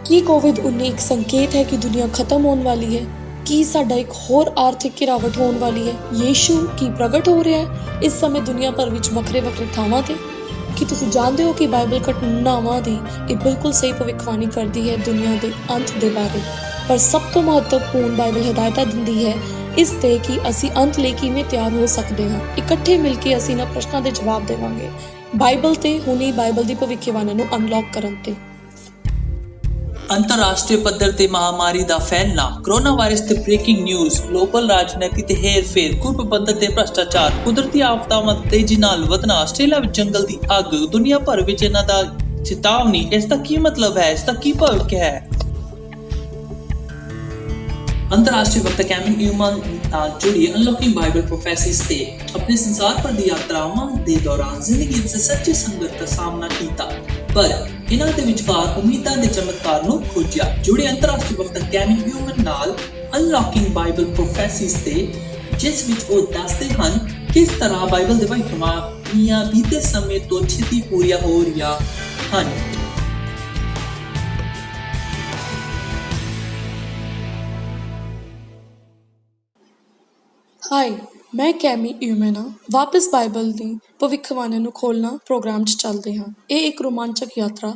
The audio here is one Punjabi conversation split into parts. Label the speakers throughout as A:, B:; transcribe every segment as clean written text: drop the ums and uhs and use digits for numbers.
A: ਕੀ ਕੋਵਿਡ-19 ਇੱਕ ਸੰਕੇਤ ਹੈ ਕਿ ਦੁਨੀਆ ਖਤਮ ਹੋਣ ਵਾਲੀ ਹੈ? ਕੀ ਸਾਡਾ ਇੱਕ ਹੋਰ ਆਰਥਿਕ ਗਿਰਾਵਟ ਹੋਣ ਵਾਲੀ ਹੈ? ਯੀਸ਼ੂ ਕੀ ਪ੍ਰਗਟ ਹੋ ਰਿਹਾ ਹੈ ਇਸ ਸਮੇਂ ਦੁਨੀਆ ਭਰ ਵਿੱਚ ਵੱਖਰੇ-ਵੱਖਰੇ ਥਾਵਾਂ 'ਤੇ? ਕੀ ਤੁਸੀਂ ਜਾਣਦੇ ਹੋ ਕਿ ਬਾਈਬਲ ਘਟਨਾਵਾਂ ਦੀ ਇਹ ਬਿਲਕੁਲ ਸਹੀ ਭਵਿੱਖਬਾਣੀ ਕਰਦੀ ਹੈ ਦੁਨੀਆ ਦੇ ਅੰਤ ਦੇ ਬਾਰੇ? ਪਰ ਸਭ ਤੋਂ ਮਹੱਤਵਪੂਰਨ ਬਾਈਬਲ ਹਦਾਇਤਾਂ ਦਿੰਦੀ ਹੈ ਇਸ 'ਤੇ ਕਿ ਅਸੀਂ ਅੰਤ ਲਈ ਕਿਵੇਂ ਤਿਆਰ ਹੋ ਸਕਦੇ ਹਾਂ। ਇਕੱਠੇ ਮਿਲ ਕੇ ਅਸੀਂ ਇਹਨਾਂ ਪ੍ਰਸ਼ਨਾਂ ਦੇ ਜਵਾਬ ਦੇਵਾਂਗੇ ਬਾਈਬਲ 'ਤੇ, ਹੁਣੀ ਬਾਈਬਲ ਦੀ ਭਵਿੱਖਬਾਣੀ ਨੂੰ ਅਨਲੌਕ ਕਰਨ 'ਤੇ।
B: ਅੰਤਰਰਾਸ਼ਟਰੀ ਪੱਧਰ ਤੇ ਮਹਾਮਾਰੀ ਦਾ ਫੈਲਣਾ, ਕੋਰੋਨਾ ਵਾਇਰਸ ਤੇ ਬ੍ਰੇਕਿੰਗ ਨਿਊਜ਼, ਗਲੋਬਲ ਰਾਜਨੀਤੀ ਤੇ ਹੇਰ-ਫੇਰ, ਕੁਪ੍ਰਬੰਧਨ ਤੇ ਭ੍ਰਸ਼ਟਾਚਾਰ, ਕੁਦਰਤੀ ਆਫਤਾਵਾਂ ਤੇਜ਼ੀ ਨਾਲ ਵਧਣਾ, ਆਸਟ੍ਰੇਲੀਆ ਵਿੱਚ ਜੰਗਲ ਦੀ ਅੱਗ, ਦੁਨੀਆ ਭਰ ਵਿੱਚ ਇਹਨਾਂ ਦਾ ਚੇਤਾਵਨੀ। ਇਸ ਦਾ ਕੀ ਮਤਲਬ ਹੈ? ਇਸ ਦਾ ਕੀ ਭਵਿੱਖ ਹੈ? ਅੰਤਰਰਾਸ਼ਟਰੀ ਵਕਤਾ ਕੈਮੀ ਨਿਊਮਨ ਨਾਲ ਜੁੜੀ ਅਨਲੌਕਿੰਗ ਬਾਈਬਲ ਪ੍ਰੋਫੈਸੀਜ਼ ਤੇ ਆਪਣੇ ਸੰਸਾਰ ਭਰ ਦੀ ਯਾਤਰਾਵਾਂ ਦੇ ਦੌਰਾਨ ਜ਼ਿੰਦਗੀ ਦੇ ਸੱਚੇ ਸੰਘਰਸ਼ ਦਾ ਸਾਹਮਣਾ ਕੀਤਾ, ਪਰ ਇਹਨਾਂ ਦੇ ਵਿਚਕਾਰ ਉਮੀਦਾਂ ਦੇ ਚਮਤਕਾਰ ਨੂੰ ਖੋਜਿਆ। ਜੁੜੇ ਅੰਤਰਰਾਸ਼ਟਰੀ ਵਕਤਾ ਕੈਮੀ ਨਿਊਮਨ ਨਾਲ ਅਨਲੌਕਿੰਗ ਬਾਈਬਲ ਪ੍ਰੋਫੈਸੀਜ਼ ਤੇ, ਜਿਸ ਵਿੱਚ ਉਹ ਦੱਸਦੇ ਹਨ ਕਿਸ ਤਰ੍ਹਾਂ ਬਾਈਬਲ ਦੇ ਭਵਿੱਖਬਾਣੀਆਂ ਬੀਤੇ ਸਮੇਂ ਤੋਂ ਛੇਤੀ ਪੂਰੀਆਂ ਹੋ ਰਹੀਆਂ ਹਨ।
A: ਹਾਈ, ਮੈਂ ਕੈਮੀ ਨਿਊਮਨ ਹਾਂ। ਵਾਪਸ ਬਾਈਬਲ ਦੀ ਭਵਿੱਖਬਾਣੀ ਨੂੰ ਖੋਲ੍ਹਣਾ ਪ੍ਰੋਗਰਾਮ 'ਚ ਚੱਲਦੇ ਹਾਂ। ਇਹ ਇੱਕ ਰੋਮਾਂਚਕ ਯਾਤਰਾ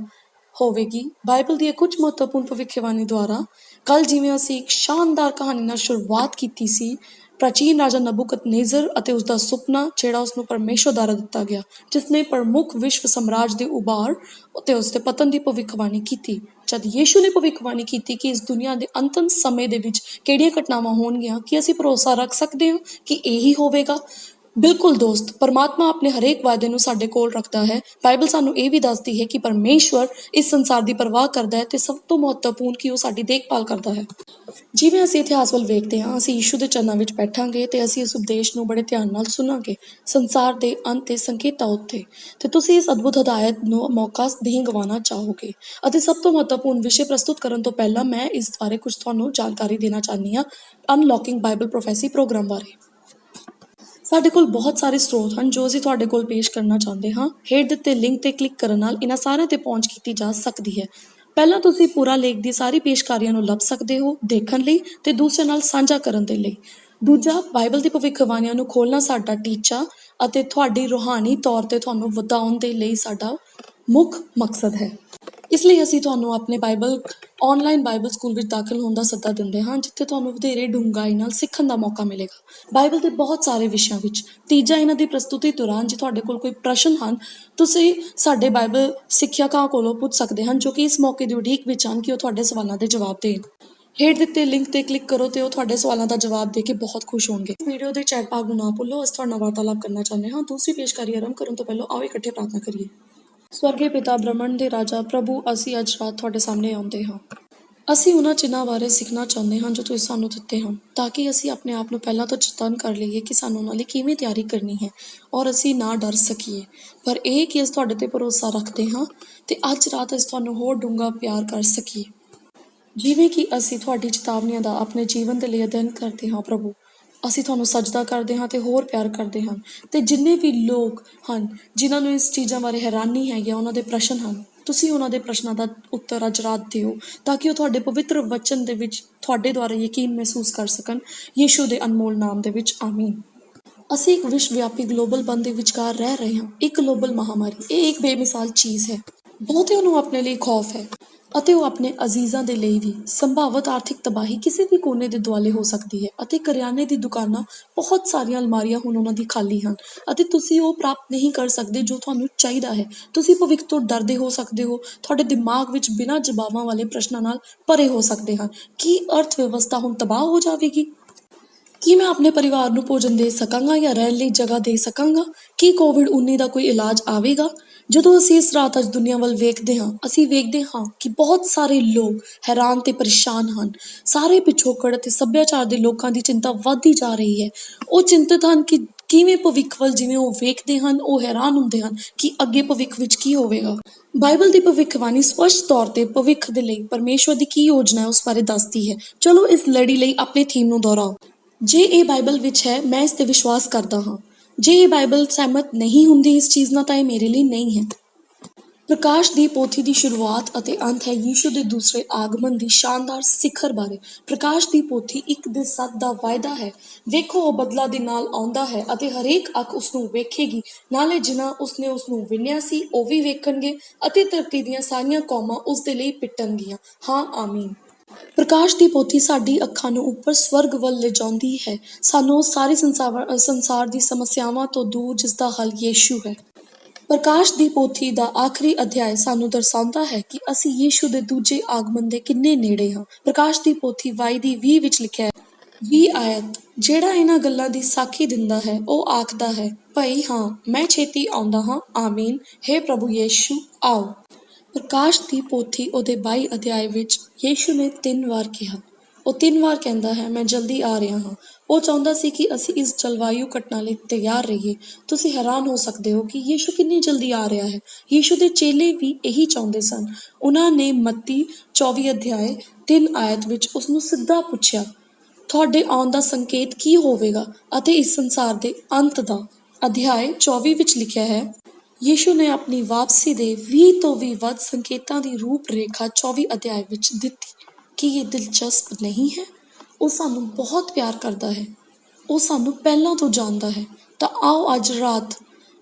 A: ਹੋਵੇਗੀ ਬਾਈਬਲ ਦੀ ਕੁਝ ਮਹੱਤਵਪੂਰਨ ਭਵਿੱਖਬਾਣੀ ਦੁਆਰਾ। ਕੱਲ੍ਹ ਜਿਵੇਂ ਅਸੀਂ ਇੱਕ ਸ਼ਾਨਦਾਰ ਕਹਾਣੀ ਨਾਲ ਸ਼ੁਰੂਆਤ ਕੀਤੀ ਸੀ, ਪ੍ਰਾਚੀਨ ਰਾਜਾ ਨਬੂਕਦਨੇਜ਼ਰ ਅਤੇ ਉਸਦਾ ਸੁਪਨਾ ਜਿਹੜਾ ਉਸਨੂੰ ਪਰਮੇਸ਼ਵਰ ਦੁਆਰਾ ਦਿੱਤਾ ਗਿਆ, ਜਿਸਨੇ ਪ੍ਰਮੁੱਖ ਵਿਸ਼ਵ ਸਾਮਰਾਜ ਦੇ ਉਭਾਰ ਅਤੇ ਉਸਦੇ ਪਤਨ ਦੀ ਭਵਿੱਖਬਾਣੀ ਕੀਤੀ। ਜਦ ਯੀਸ਼ੂ ਨੇ ਭਵਿੱਖਬਾਣੀ ਕੀਤੀ ਕਿ ਇਸ ਦੁਨੀਆ ਦੇ ਅੰਤਮ ਸਮੇਂ ਦੇ ਵਿੱਚ ਕਿਹੜੀਆਂ ਘਟਨਾਵਾਂ ਹੋਣਗੀਆਂ, ਕੀ ਅਸੀਂ ਭਰੋਸਾ ਰੱਖ ਸਕਦੇ ਹਾਂ ਕਿ ਇਹੀ ਹੋਵੇਗਾ? ਬਿਲਕੁਲ ਦੋਸਤ, ਪਰਮਾਤਮਾ ਆਪਣੇ ਹਰੇਕ ਵਾਅਦੇ ਨੂੰ ਸਾਡੇ ਕੋਲ ਰੱਖਦਾ ਹੈ। ਬਾਈਬਲ ਸਾਨੂੰ ਇਹ ਵੀ ਦੱਸਦੀ ਹੈ ਕਿ ਪਰਮੇਸ਼ਵਰ ਇਸ ਸੰਸਾਰ ਦੀ ਪਰਵਾਹ ਕਰਦਾ ਹੈ ਅਤੇ ਸਭ ਤੋਂ ਮਹੱਤਵਪੂਰਨ ਕਿ ਉਹ ਸਾਡੀ ਦੇਖਭਾਲ ਕਰਦਾ ਹੈ। ਜਿਵੇਂ ਅਸੀਂ ਇਤਿਹਾਸ ਵੱਲ ਵੇਖਦੇ ਹਾਂ, ਅਸੀਂ ਯੀਸ਼ੂ ਦੇ ਚਰਨਾਂ ਵਿੱਚ ਬੈਠਾਂਗੇ ਅਤੇ ਅਸੀਂ ਇਸ ਉਪਦੇਸ਼ ਨੂੰ ਬੜੇ ਧਿਆਨ ਨਾਲ ਸੁਣਾਂਗੇ, ਸੰਸਾਰ ਦੇ ਅੰਤ ਦੇ ਸੰਕੇਤਾਂ ਉੱਤੇ। ਅਤੇ ਤੁਸੀਂ ਇਸ ਅਦਭੁਤ ਹਦਾਇਤ ਨੂੰ ਮੌਕਾ ਨਹੀਂ ਗਵਾਉਣਾ ਚਾਹੋਗੇ। ਅਤੇ ਸਭ ਤੋਂ ਮਹੱਤਵਪੂਰਨ ਵਿਸ਼ੇ ਪ੍ਰਸਤੁਤ ਕਰਨ ਤੋਂ ਪਹਿਲਾਂ ਮੈਂ ਇਸ ਬਾਰੇ ਕੁਝ ਤੁਹਾਨੂੰ ਜਾਣਕਾਰੀ ਦੇਣਾ ਚਾਹੁੰਦੀ ਹਾਂ, ਅਨਲੌਕਿੰਗ ਬਾਈਬਲ ਪ੍ਰੋਫੈਸੀ ਪ੍ਰੋਗਰਾਮ ਬਾਰੇ। ਸਾਡੇ ਕੋਲ ਬਹੁਤ ਸਾਰੇ ਸਰੋਤ ਹਨ ਜੋ ਅਸੀਂ ਤੁਹਾਡੇ ਕੋਲ ਪੇਸ਼ ਕਰਨਾ ਚਾਹੁੰਦੇ ਹਾਂ। ਹੇਠ ਦਿੱਤੇ ਲਿੰਕ 'ਤੇ ਕਲਿੱਕ ਕਰਨ ਨਾਲ ਇਹਨਾਂ ਸਾਰਿਆਂ 'ਤੇ ਪਹੁੰਚ ਕੀਤੀ ਜਾ ਸਕਦੀ ਹੈ। ਪਹਿਲਾਂ ਤੁਸੀਂ ਪੂਰਾ ਲੇਖ ਦੀ ਸਾਰੀ ਪੇਸ਼ਕਾਰੀਆਂ ਨੂੰ ਲੱਭ ਸਕਦੇ ਹੋ ਦੇਖਣ ਲਈ ਅਤੇ ਦੂਸਰੇ ਨਾਲ ਸਾਂਝਾ ਕਰਨ ਦੇ ਲਈ। ਦੂਜਾ, ਬਾਈਬਲ ਦੀ ਭਵਿੱਖਬਾਣੀਆਂ ਨੂੰ ਖੋਲ੍ਹਣਾ ਸਾਡਾ ਟੀਚਾ ਅਤੇ ਤੁਹਾਡੀ ਰੂਹਾਨੀ ਤੌਰ 'ਤੇ ਤੁਹਾਨੂੰ ਵਧਾਉਣ ਦੇ ਲਈ ਸਾਡਾ ਮੁੱਖ ਮਕਸਦ ਹੈ। ਇਸ ਲਈ ਅਸੀਂ ਤੁਹਾਨੂੰ ਆਪਣੇ ਆਨਲਾਈਨ ਬਾਈਬਲ ਸਕੂਲ ਵਿੱਚ ਦਾਖਲ ਹੋਣ ਦਾ ਸੱਦਾ ਦਿੰਦੇ ਹਾਂ, ਜਿੱਥੇ ਤੁਹਾਨੂੰ ਵਧੇਰੇ ਡੂੰਘਾਈ ਨਾਲ ਸਿੱਖਣ ਦਾ ਮੌਕਾ ਮਿਲੇਗਾ ਬਾਈਬਲ ਦੇ ਬਹੁਤ ਸਾਰੇ ਵਿਸ਼ਿਆਂ ਵਿੱਚ। ਤੀਜਾ, ਇਹਨਾਂ ਦੀ ਪ੍ਰਸਤੁਤੀ ਦੌਰਾਨ ਜੇ ਤੁਹਾਡੇ ਕੋਲ ਕੋਈ ਪ੍ਰਸ਼ਨ ਹਨ, ਤੁਸੀਂ ਸਾਡੇ ਬਾਈਬਲ ਸਿੱਖਿਅਕਾਂ ਕੋਲੋਂ ਪੁੱਛ ਸਕਦੇ ਹਨ, ਜੋ ਕਿ ਇਸ ਮੌਕੇ ਦੀ ਉਡੀਕ ਵਿੱਚ ਹਨ ਕਿ ਉਹ ਤੁਹਾਡੇ ਸਵਾਲਾਂ ਦੇ ਜਵਾਬ ਦੇਣ। ਹੇਠ ਦਿੱਤੇ ਲਿੰਕ 'ਤੇ ਕਲਿੱਕ ਕਰੋ ਅਤੇ ਉਹ ਤੁਹਾਡੇ ਸਵਾਲਾਂ ਦਾ ਜਵਾਬ ਦੇ ਕੇ ਬਹੁਤ ਖੁਸ਼ ਹੋਣਗੇ। ਵੀਡੀਓ ਦੇ ਚੈਟ ਭਾਗ ਨੂੰ ਨਾ ਭੁੱਲੋ। ਅਸੀਂ ਤੁਹਾਡੇ ਨਾਲ ਵਾਰਤਾਲਾਪ ਕਰਨਾ ਚਾਹੁੰਦੇ ਹਾਂ। ਦੂਸਰੀ ਪੇਸ਼ਕਾਰੀ ਆਰੰਭ ਕਰਨ ਤੋਂ ਪਹਿਲਾਂ ਆਓ ਇਕੱਠੇ ਪ੍ਰਾਰਥਨਾ ਕਰੀਏ। ਸਵਰਗੀ ਪਿਤਾ, ਬ੍ਰਹਮੰਡ ਦੇ ਰਾਜਾ, ਪ੍ਰਭੂ, ਅਸੀਂ ਅੱਜ ਰਾਤ ਤੁਹਾਡੇ ਸਾਹਮਣੇ ਆਉਂਦੇ ਹਾਂ। ਅਸੀਂ ਉਹਨਾਂ ਚਿੰਨ੍ਹਾਂ ਬਾਰੇ ਸਿੱਖਣਾ ਚਾਹੁੰਦੇ ਹਾਂ ਜੋ ਤੁਸੀਂ ਸਾਨੂੰ ਦਿੱਤੇ ਹਨ, ਤਾਂ ਕਿ ਅਸੀਂ ਆਪਣੇ ਆਪ ਨੂੰ ਪਹਿਲਾਂ ਤੋਂ ਚੇਤੰਨ ਕਰ ਲਈਏ ਕਿ ਸਾਨੂੰ ਉਹਨਾਂ ਲਈ ਕਿਵੇਂ ਤਿਆਰੀ ਕਰਨੀ ਹੈ ਔਰ ਅਸੀਂ ਨਾ ਡਰ ਸਕੀਏ, ਪਰ ਇਹ ਕਿ ਅਸੀਂ ਤੁਹਾਡੇ 'ਤੇ ਭਰੋਸਾ ਰੱਖਦੇ ਹਾਂ ਅਤੇ ਅੱਜ ਰਾਤ ਅਸੀਂ ਤੁਹਾਨੂੰ ਹੋਰ ਡੂੰਘਾ ਪਿਆਰ ਕਰ ਸਕੀਏ। ਜਿਵੇਂ ਕਿ ਅਸੀਂ ਤੁਹਾਡੀ ਚੇਤਾਵਨੀਆਂ ਦਾ ਆਪਣੇ ਜੀਵਨ ਦੇ ਲਈ ਅਧਿਐਨ ਕਰਦੇ ਹਾਂ ਪ੍ਰਭੂ, ਅਸੀਂ ਤੁਹਾਨੂੰ ਸਜਦਾ ਕਰਦੇ ਹਾਂ ਅਤੇ ਹੋਰ ਪਿਆਰ ਕਰਦੇ ਹਾਂ। ਅਤੇ ਜਿੰਨੇ ਵੀ ਲੋਕ ਹਨ ਜਿਨ੍ਹਾਂ ਨੂੰ ਇਸ ਚੀਜ਼ਾਂ ਬਾਰੇ ਹੈਰਾਨੀ ਹੈਗੀ, ਉਹਨਾਂ ਦੇ ਪ੍ਰਸ਼ਨ ਹਨ, ਤੁਸੀਂ ਉਹਨਾਂ ਦੇ ਪ੍ਰਸ਼ਨਾਂ ਦਾ ਉੱਤਰ ਅੱਜ ਰਾਤ ਦਿਓ, ਤਾਂ ਕਿ ਉਹ ਤੁਹਾਡੇ ਪਵਿੱਤਰ ਵਚਨ ਦੇ ਵਿੱਚ ਤੁਹਾਡੇ ਦੁਆਰਾ ਯਕੀਨ ਮਹਿਸੂਸ ਕਰ ਸਕਣ। ਯੀਸ਼ੂ ਦੇ ਅਨਮੋਲ ਨਾਮ ਦੇ ਵਿੱਚ, ਆਮੀਨ। ਅਸੀਂ ਇੱਕ ਵਿਸ਼ਵ ਵਿਆਪੀ ਗਲੋਬਲ ਬੰਦ ਦੇ ਵਿਚਕਾਰ ਰਹਿ ਰਹੇ ਹਾਂ। ਇੱਕ ਗਲੋਬਲ ਮਹਾਮਾਰੀ, ਇਹ ਇੱਕ ਬੇਮਿਸਾਲ ਚੀਜ਼ ਹੈ। ਬਹੁਤਿਆਂ ਨੂੰ ਆਪਣੇ ਲਈ ਖੌਫ ਹੈ ਅਤੇ ਉਹ ਆਪਣੇ ਅਜ਼ੀਜ਼ਾਂ ਦੇ ਲਈ ਵੀ। ਸੰਭਾਵਤ ਆਰਥਿਕ ਤਬਾਹੀ ਕਿਸੇ ਵੀ ਕੋਨੇ ਦੇ ਦੁਆਲੇ ਹੋ ਸਕਦੀ ਹੈ ਅਤੇ ਕਰਿਆਨੇ ਦੀ ਦੁਕਾਨਾਂ, ਬਹੁਤ ਸਾਰੀਆਂ ਅਲਮਾਰੀਆਂ ਹੁਣ ਉਹਨਾਂ ਦੀ ਖਾਲੀ ਹਨ ਅਤੇ ਤੁਸੀਂ ਉਹ ਪ੍ਰਾਪਤ ਨਹੀਂ ਕਰ ਸਕਦੇ ਜੋ ਤੁਹਾਨੂੰ ਚਾਹੀਦਾ ਹੈ। ਤੁਸੀਂ ਭਵਿੱਖ ਤੋਂ ਡਰਦੇ ਹੋ ਸਕਦੇ ਹੋ। ਤੁਹਾਡੇ ਦਿਮਾਗ ਵਿੱਚ ਬਿਨਾਂ ਜਵਾਬਾਂ ਵਾਲੇ ਪ੍ਰਸ਼ਨਾਂ ਨਾਲ ਭਰੇ ਹੋ ਸਕਦੇ ਹਨ। ਕੀ ਅਰਥ ਵਿਵਸਥਾ ਹੁਣ ਤਬਾਹ ਹੋ ਜਾਵੇਗੀ? ਕੀ ਮੈਂ ਆਪਣੇ ਪਰਿਵਾਰ ਨੂੰ ਭੋਜਨ ਦੇ ਸਕਾਂਗਾ ਜਾਂ ਰਹਿਣ ਲਈ ਜਗ੍ਹਾ ਦੇ ਸਕਾਂਗਾ? ਕੀ ਕੋਵਿਡ-19 ਦਾ ਕੋਈ ਇਲਾਜ ਆਵੇਗਾ? ਜਦੋਂ ਅਸੀਂ ਇਸ ਰਾਤ ਅੱਜ ਦੁਨੀਆ ਵੱਲ ਵੇਖਦੇ ਹਾਂ, ਅਸੀਂ ਵੇਖਦੇ ਹਾਂ ਕਿ ਬਹੁਤ ਸਾਰੇ ਲੋਕ ਹੈਰਾਨ ਤੇ ਪਰੇਸ਼ਾਨ ਹਨ। ਸਾਰੇ ਪਿਛੋਕੜ ਅਤੇ ਸੱਭਿਆਚਾਰ ਦੇ ਲੋਕਾਂ ਦੀ ਚਿੰਤਾ ਵੱਧਦੀ ਜਾ ਰਹੀ ਹੈ। ਉਹ ਚਿੰਤਤ ਹਨ ਕਿ ਕਿਵੇਂ ਭਵਿੱਖ ਵੱਲ ਜਿਵੇਂ ਉਹ ਵੇਖਦੇ ਹਨ, ਉਹ ਹੈਰਾਨ ਹੁੰਦੇ ਹਨ ਕਿ ਅੱਗੇ ਭਵਿੱਖ ਵਿੱਚ ਕੀ ਹੋਵੇਗਾ। ਬਾਈਬਲ ਦੀ ਭਵਿੱਖਬਾਣੀ ਸਪਸ਼ਟ ਤੌਰ 'ਤੇ ਭਵਿੱਖ ਦੇ ਲਈ ਪਰਮੇਸ਼ਵਰ ਦੀ ਕੀ ਯੋਜਨਾ ਹੈ ਉਸ ਬਾਰੇ ਦੱਸਦੀ ਹੈ। ਚਲੋ ਇਸ ਲੜੀ ਲਈ ਆਪਣੀ ਥੀਮ ਨੂੰ ਦੁਹਰਾਓ। ਜੇ ਇਹ ਬਾਈਬਲ ਵਿੱਚ ਹੈ, ਮੈਂ ਇਸ 'ਤੇ ਵਿਸ਼ਵਾਸ ਕਰਦਾ ਹਾਂ। ਜੇ ਇਹ ਬਾਈਬਲ ਸਹਿਮਤ ਨਹੀਂ ਹੁੰਦੀ ਇਸ ਚੀਜ਼ ਨਾਲ, ਤਾਂ ਇਹ ਮੇਰੇ ਲਈ ਨਹੀਂ ਹੈ। ਪ੍ਰਕਾਸ਼ ਦੀ ਪੋਥੀ ਦੀ ਸ਼ੁਰੂਆਤ ਅਤੇ ਅੰਤ ਹੈ ਯੀਸ਼ੂ ਦੇ ਦੂਸਰੇ ਆਗਮਨ ਦੀ ਸ਼ਾਨਦਾਰ ਸਿਖਰ ਬਾਰੇ। ਪ੍ਰਕਾਸ਼ ਦੀ ਪੋਥੀ ਇੱਕ ਦੇ ਸੱਤ ਦਾ ਵਾਅਦਾ ਹੈ। ਵੇਖੋ, ਉਹ ਬਦਲਾ ਦੇ ਨਾਲ ਆਉਂਦਾ ਹੈ ਅਤੇ ਹਰੇਕ ਅੱਖ ਉਸ ਨੂੰ ਵੇਖੇਗੀ, ਨਾਲੇ ਜਿਨ੍ਹਾਂ ਉਸਨੇ ਉਸ ਨੂੰ ਵਿੰਨਿਆ ਸੀ ਉਹ ਵੀ ਵੇਖਣਗੇ ਅਤੇ ਧਰਤੀ ਦੀਆਂ ਸਾਰੀਆਂ ਕੌਮਾਂ ਉਸ ਦੇ ਲਈ ਪਿੱਟਣਗੀਆਂ। ਹਾਂ, ਆਮੀਨ। ਪ੍ਰਕਾਸ਼ ਦੀ ਪੋਥੀ ਸਾਡੀ ਅੱਖਾਂ ਨੂੰ ਉੱਪਰ ਸਵਰਗ ਵੱਲ ਲਿਜਾਂਦੀ ਹੈ, ਸਾਨੂੰ ਉਸ ਸਾਰੇ ਸੰਸਾਰ ਦੀ ਸਮੱਸਿਆਵਾਂ ਤੋਂ ਦੂਰ ਜਿਸ ਦਾ ਹੱਲ ਯੀਸ਼ੂ ਹੈ। ਪ੍ਰਕਾਸ਼ ਦੀ ਪੋਥੀ ਦਾ ਆਖਰੀ ਅਧਿਆਇ ਸਾਨੂੰ ਦਰਸਾਉਂਦਾ ਹੈ ਕਿ ਅਸੀਂ ਯੀਸ਼ੂ ਦੇ ਦੂਜੇ ਆਗਮਨ ਦੇ ਕਿੰਨੇ ਨੇੜੇ ਹਾਂ। ਪ੍ਰਕਾਸ਼ ਦੀ ਪੋਥੀ 22 ਦੀ 20 ਵਿੱਚ ਲਿਖਿਆ ਹੈ, 20 ਆਇਤ, ਜਿਹੜਾ ਇਹਨਾਂ ਗੱਲਾਂ ਦੀ ਸਾਖੀ ਦਿੰਦਾ ਹੈ ਉਹ ਆਖਦਾ ਹੈ, ਭਈ ਹਾਂ, ਮੈਂ ਛੇਤੀ ਆਉਂਦਾ ਹਾਂ। ਆਮੀਨ। ਹੇ ਪ੍ਰਭੂ ਯੀਸ਼ੂ, ਆਓ। ਪ੍ਰਕਾਸ਼ ਦੀ ਪੋਥੀ ਉਹਦੇ 22 ਅਧਿਆਇ ਵਿੱਚ ਯੀਸ਼ੂ ਨੇ 3 ਵਾਰ ਕਿਹਾ। ਉਹ 3 ਵਾਰ ਕਹਿੰਦਾ ਹੈ, ਮੈਂ ਜਲਦੀ ਆ ਰਿਹਾ ਹਾਂ। ਉਹ ਚਾਹੁੰਦਾ ਸੀ ਕਿ ਅਸੀਂ ਇਸ ਜਲਵਾਯੂ ਘਟਨਾ ਲਈ ਤਿਆਰ ਰਹੀਏ। ਤੁਸੀਂ ਹੈਰਾਨ ਹੋ ਸਕਦੇ ਹੋ ਕਿ ਯੀਸ਼ੂ ਕਿੰਨੀ ਜਲਦੀ ਆ ਰਿਹਾ ਹੈ। ਯੀਸ਼ੂ ਦੇ ਚੇਲੇ ਵੀ ਇਹੀ ਚਾਹੁੰਦੇ ਸਨ। ਉਹਨਾਂ ਨੇ ਮੱਤੀ 24 ਅਧਿਆਇ 3 ਆਇਤ ਵਿੱਚ ਉਸ ਨੂੰ ਸਿੱਧਾ ਪੁੱਛਿਆ, ਤੁਹਾਡੇ ਆਉਣ ਦਾ ਸੰਕੇਤ ਕੀ ਹੋਵੇਗਾ ਅਤੇ ਇਸ ਸੰਸਾਰ ਦੇ ਅੰਤ ਦਾ। ਅਧਿਆਇ 24 ਵਿੱਚ ਲਿਖਿਆ ਹੈ, ਯੀਸ਼ੂ ਨੇ ਆਪਣੀ ਵਾਪਸੀ ਦੇ 20 ਤੋਂ ਵੀ ਵੱਧ ਸੰਕੇਤਾਂ ਦੀ ਰੂਪ ਰੇਖਾ 24 ਅਧਿਆਇ ਵਿੱਚ ਦਿੱਤੀ। ਕੀ ਇਹ ਦਿਲਚਸਪ ਨਹੀਂ ਹੈ? ਉਹ ਸਾਨੂੰ ਬਹੁਤ ਪਿਆਰ ਕਰਦਾ ਹੈ। ਉਹ ਸਾਨੂੰ ਪਹਿਲਾਂ ਤੋਂ ਜਾਣਦਾ ਹੈ। ਤਾਂ ਆਓ ਅੱਜ ਰਾਤ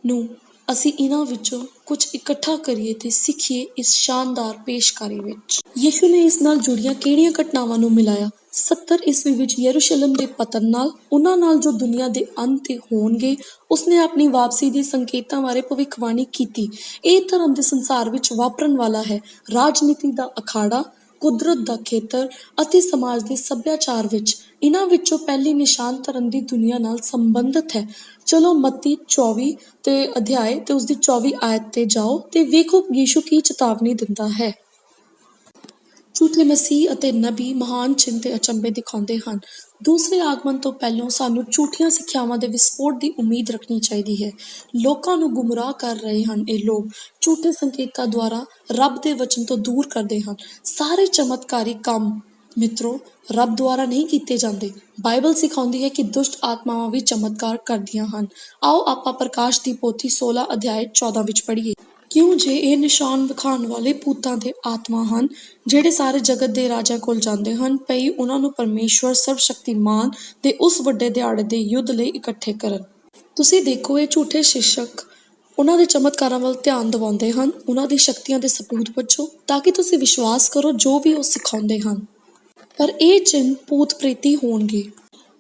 A: ਨੂੰ ਅਸੀਂ ਇਹਨਾਂ ਵਿੱਚੋਂ ਕੁਝ ਇਕੱਠਾ ਕਰੀਏ ਤੇ ਸਿੱਖੀਏ ਇਸ ਸ਼ਾਨਦਾਰ ਪੇਸ਼ਕਾਰੀ ਵਿੱਚ। ਯੀਸ਼ੂ ਨੇ ਇਸ ਨਾਲ ਜੁੜੀਆਂ ਕਿਹੜੀਆਂ ਘਟਨਾਵਾਂ ਨੂੰ ਮਿਲਾਇਆ? 70 ਈਸਵੀ ਵਿੱਚ ਯਰੂਸ਼ਲਮ ਦੇ ਪਤਨ ਨਾਲ, ਉਹਨਾਂ ਨਾਲ ਜੋ ਦੁਨੀਆ ਦੇ ਅੰਤ ਤੇ ਹੋਣਗੇ। ਉਸਨੇ ਆਪਣੀ ਵਾਪਸੀ ਦੇ ਸੰਕੇਤਾਂ ਬਾਰੇ ਭਵਿੱਖਬਾਣੀ ਕੀਤੀ। ਇਹ ਧਰਮ ਦੇ ਸੰਸਾਰ ਵਿੱਚ ਵਾਪਰਨ ਵਾਲਾ ਹੈ। ਰਾਜਨੀਤੀ ਦਾ ਅਖਾੜਾ, ਕੁਦਰਤ ਦਾ ਖੇਤਰ ਅਤੇ ਸਮਾਜ ਦੇ ਸੱਭਿਆਚਾਰ ਵਿੱਚ ਇਹਨਾਂ ਵਿੱਚੋਂ ਪਹਿਲੀ ਨਿਸ਼ਾਨ ਧਰਮ ਦੀ ਦੁਨੀਆ ਨਾਲ ਸੰਬੰਧਿਤ ਹੈ। ਚਲੋ ਮੱਤੀ 24 ਤੇ ਅਧਿਆਇ ਤੇ ਉਸਦੀ 24 ਆਇਤ ਤੇ ਜਾਓ ਤੇ ਵੇਖੋ ਯੀਸ਼ੂ ਕੀ ਚੇਤਾਵਨੀ ਦਿੰਦਾ ਹੈ। ਝੂਠੇ ਮਸੀਹ ਅਤੇ ਨਬੀ ਮਹਾਨ ਚਿੰਨ੍ਹ ਤੇ ਅਚੰਭੇ ਦਿਖਾਉਂਦੇ ਹਨ। ਦੂਸਰੇ ਆਗਮਨ ਤੋਂ ਪਹਿਲਾਂ ਸਾਨੂੰ ਝੂਠੀਆਂ ਸਿੱਖਿਆਵਾਂ ਦੇ ਵਿਸਫੋਟ ਦੀ ਉਮੀਦ ਰੱਖਣੀ ਚਾਹੀਦੀ ਹੈ। ਲੋਕਾਂ ਨੂੰ ਗੁੰਮਰਾਹ ਕਰ ਰਹੇ ਹਨ। ਇਹ ਲੋਕ ਝੂਠੇ ਸੰਕੇਤਾਂ ਦੁਆਰਾ ਰੱਬ ਦੇ ਵਚਨ ਤੋਂ ਦੂਰ ਕਰਦੇ ਹਨ। ਸਾਰੇ ਚਮਤਕਾਰੀ ਕੰਮ ਮਿੱਤਰੋ ਰੱਬ ਦੁਆਰਾ ਨਹੀਂ ਕੀਤੇ ਜਾਂਦੇ। ਬਾਈਬਲ ਸਿਖਾਉਂਦੀ ਹੈ ਕਿ ਦੁਸ਼ਟ ਆਤਮਾਵਾਂ ਵੀ ਚਮਤਕਾਰ ਕਰਦੀਆਂ ਹਨ। ਆਓ ਆਪਾਂ ਪ੍ਰਕਾਸ਼ ਦੀ ਪੋਥੀ 16 ਅਧਿਆਇ 14 ਵਿੱਚ ਪੜ੍ਹੀਏ। ਕਿਉਂ ਜੇ ਇਹ ਨਿਸ਼ਾਨ ਵਿਖਾਉਣ ਵਾਲੇ ਭੂਤਾਂ ਦੇ ਆਤਮਾ ਹਨ, ਜਿਹੜੇ ਸਾਰੇ ਜਗਤ ਦੇ ਰਾਜਿਆਂ ਕੋਲ ਜਾਂਦੇ ਹਨ, ਪਈ ਉਹਨਾਂ ਨੂੰ ਪਰਮੇਸ਼ਵਰ ਸਰਵਸ਼ਕਤੀਮਾਨ ਦੇ ਉਸ ਵੱਡੇ ਦਿਹਾੜੇ ਦੇ ਯੁੱਧ ਲਈ ਇਕੱਠੇ ਕਰਨ। ਤੁਸੀਂ ਦੇਖੋ, ਇਹ ਝੂਠੇ ਸ਼ਿਕਸ਼ਕ ਉਹਨਾਂ ਦੇ ਚਮਤਕਾਰਾਂ ਵੱਲ ਧਿਆਨ ਦਿਵਾਉਂਦੇ ਹਨ, ਉਹਨਾਂ ਦੀ ਸ਼ਕਤੀਆਂ ਦੇ ਸਬੂਤ ਵਜੋਂ, ਤਾਂ ਕਿ ਤੁਸੀਂ ਵਿਸ਼ਵਾਸ ਕਰੋ ਜੋ ਵੀ ਉਹ ਸਿਖਾਉਂਦੇ ਹਨ। ਪਰ ਇਹ ਚਿੰਨ੍ਹ ਭੂਤ ਪ੍ਰੇਤੀ ਹੋਣਗੇ।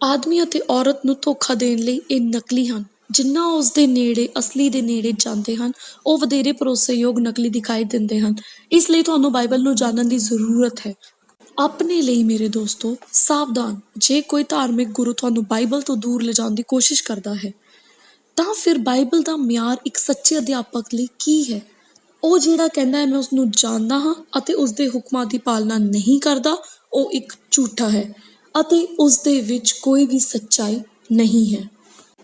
A: ਆਦਮੀ ਅਤੇ ਔਰਤ ਨੂੰ ਧੋਖਾ ਦੇਣ ਲਈ ਇਹ ਨਕਲੀ ਹਨ। ਜਿੰਨਾ ਉਸ ਦੇ ਨੇੜੇ ਅਸਲੀ ਦੇ ਨੇੜੇ ਜਾਂਦੇ ਹਨ, ਉਹ ਵਧੇਰੇ ਭਰੋਸੇਯੋਗ ਨਕਲੀ ਦਿਖਾਈ ਦਿੰਦੇ ਹਨ। ਇਸ ਲਈ ਤੁਹਾਨੂੰ ਬਾਈਬਲ ਨੂੰ ਜਾਣਨ ਦੀ ਜ਼ਰੂਰਤ ਹੈ। ਆਪਣੇ ਲਈ ਮੇਰੇ ਦੋਸਤੋ, ਸਾਵਧਾਨ। ਜੇ ਕੋਈ ਧਾਰਮਿਕ ਗੁਰੂ ਤੁਹਾਨੂੰ ਬਾਈਬਲ ਤੋਂ ਦੂਰ ਲਿਜਾਣ ਦੀ ਕੋਸ਼ਿਸ਼ ਕਰਦਾ ਹੈ, ਤਾਂ ਫਿਰ ਬਾਈਬਲ ਦਾ ਮਿਆਰ ਇੱਕ ਸੱਚੇ ਅਧਿਆਪਕ ਲਈ ਕੀ ਹੈ? ਉਹ ਜਿਹੜਾ ਕਹਿੰਦਾ ਹੈ ਮੈਂ ਉਸ ਨੂੰ ਜਾਣਦਾ ਹਾਂ ਅਤੇ ਉਸ ਦੇ ਹੁਕਮਾਂ ਦੀ ਪਾਲਣਾ ਨਹੀਂ ਕਰਦਾ, ਉਹ ਇੱਕ ਝੂਠਾ ਹੈ ਅਤੇ ਉਸ ਦੇ ਵਿੱਚ ਕੋਈ ਵੀ ਸੱਚਾਈ ਨਹੀਂ ਹੈ।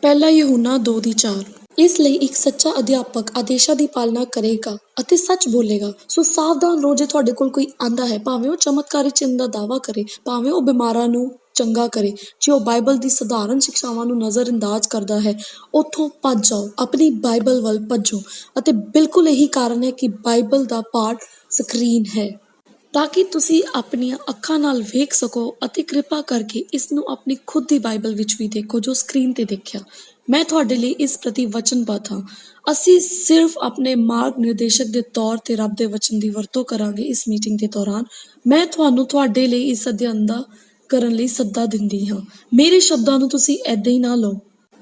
A: ਪਹਿਲਾ ਯਹੂਨਾ 2:4। ਇਸ ਲਈ ਇੱਕ ਸੱਚਾ ਅਧਿਆਪਕ ਆਦੇਸ਼ਾਂ ਦੀ ਪਾਲਣਾ ਕਰੇਗਾ ਅਤੇ ਸੱਚ ਬੋਲੇਗਾ। ਸੋ ਸਾਵਧਾਨ ਰਹੋ। ਜੇ ਤੁਹਾਡੇ ਕੋਲ ਕੋਈ ਆਂਦਾ ਹੈ, ਭਾਵੇਂ ਉਹ ਚਮਤਕਾਰੀ ਚਿੰਨ੍ਹ ਦਾ ਦਾਅਵਾ ਕਰੇ, ਭਾਵੇਂ ਉਹ ਬਿਮਾਰਾਂ ਨੂੰ ਚੰਗਾ ਕਰੇ, ਜੇ ਉਹ ਬਾਈਬਲ ਦੀ ਸਧਾਰਨ ਸਿੱਖਿਆਵਾਂ ਨੂੰ ਨਜ਼ਰਅੰਦਾਜ਼ ਕਰਦਾ ਹੈ, ਉੱਥੋਂ ਭੱਜ ਜਾਓ। ਆਪਣੀ ਬਾਈਬਲ ਵੱਲ ਭੱਜੋ। ਅਤੇ ਬਿਲਕੁਲ ਇਹੀ ਕਾਰਨ ਹੈ ਕਿ ਬਾਈਬਲ ਦਾ ਪਾਠ ਸਕਰੀਨ ਹੈ, ਤਾਂ ਕਿ ਤੁਸੀਂ ਆਪਣੀਆਂ ਅੱਖਾਂ ਨਾਲ ਵੇਖ ਸਕੋ ਅਤੇ ਕਿਰਪਾ ਕਰਕੇ ਇਸ ਨੂੰ ਆਪਣੀ ਖੁਦ ਦੀ ਬਾਈਬਲ ਵਿੱਚ ਵੀ ਦੇਖੋ ਜੋ ਸਕਰੀਨ ਤੇ ਦੇਖਿਆ। ਮੈਂ ਤੁਹਾਡੇ ਲਈ ਇਸ ਪ੍ਰਤੀ ਵਚਨਬੱਧ ਹਾਂ। ਅਸੀਂ ਸਿਰਫ ਆਪਣੇ ਮਾਰਗ ਨਿਰਦੇਸ਼ਕ ਦੇ ਤੌਰ ਤੇ ਰੱਬ ਦੇ ਵਚਨ ਦੀ ਵਰਤੋਂ ਕਰਾਂਗੇ। ਇਸ ਮੀਟਿੰਗ ਦੇ ਦੌਰਾਨ ਮੈਂ ਤੁਹਾਨੂੰ ਤੁਹਾਡੇ ਲਈ ਇਸ ਅਧਿਐਨ ਦਾ ਕਰਨ ਲਈ ਸੱਦਾ ਦਿੰਦੀ ਹਾਂ। ਮੇਰੇ ਸ਼ਬਦਾਂ ਨੂੰ ਤੁਸੀਂ ਏਦਾਂ ਹੀ ਨਾ ਲਓ।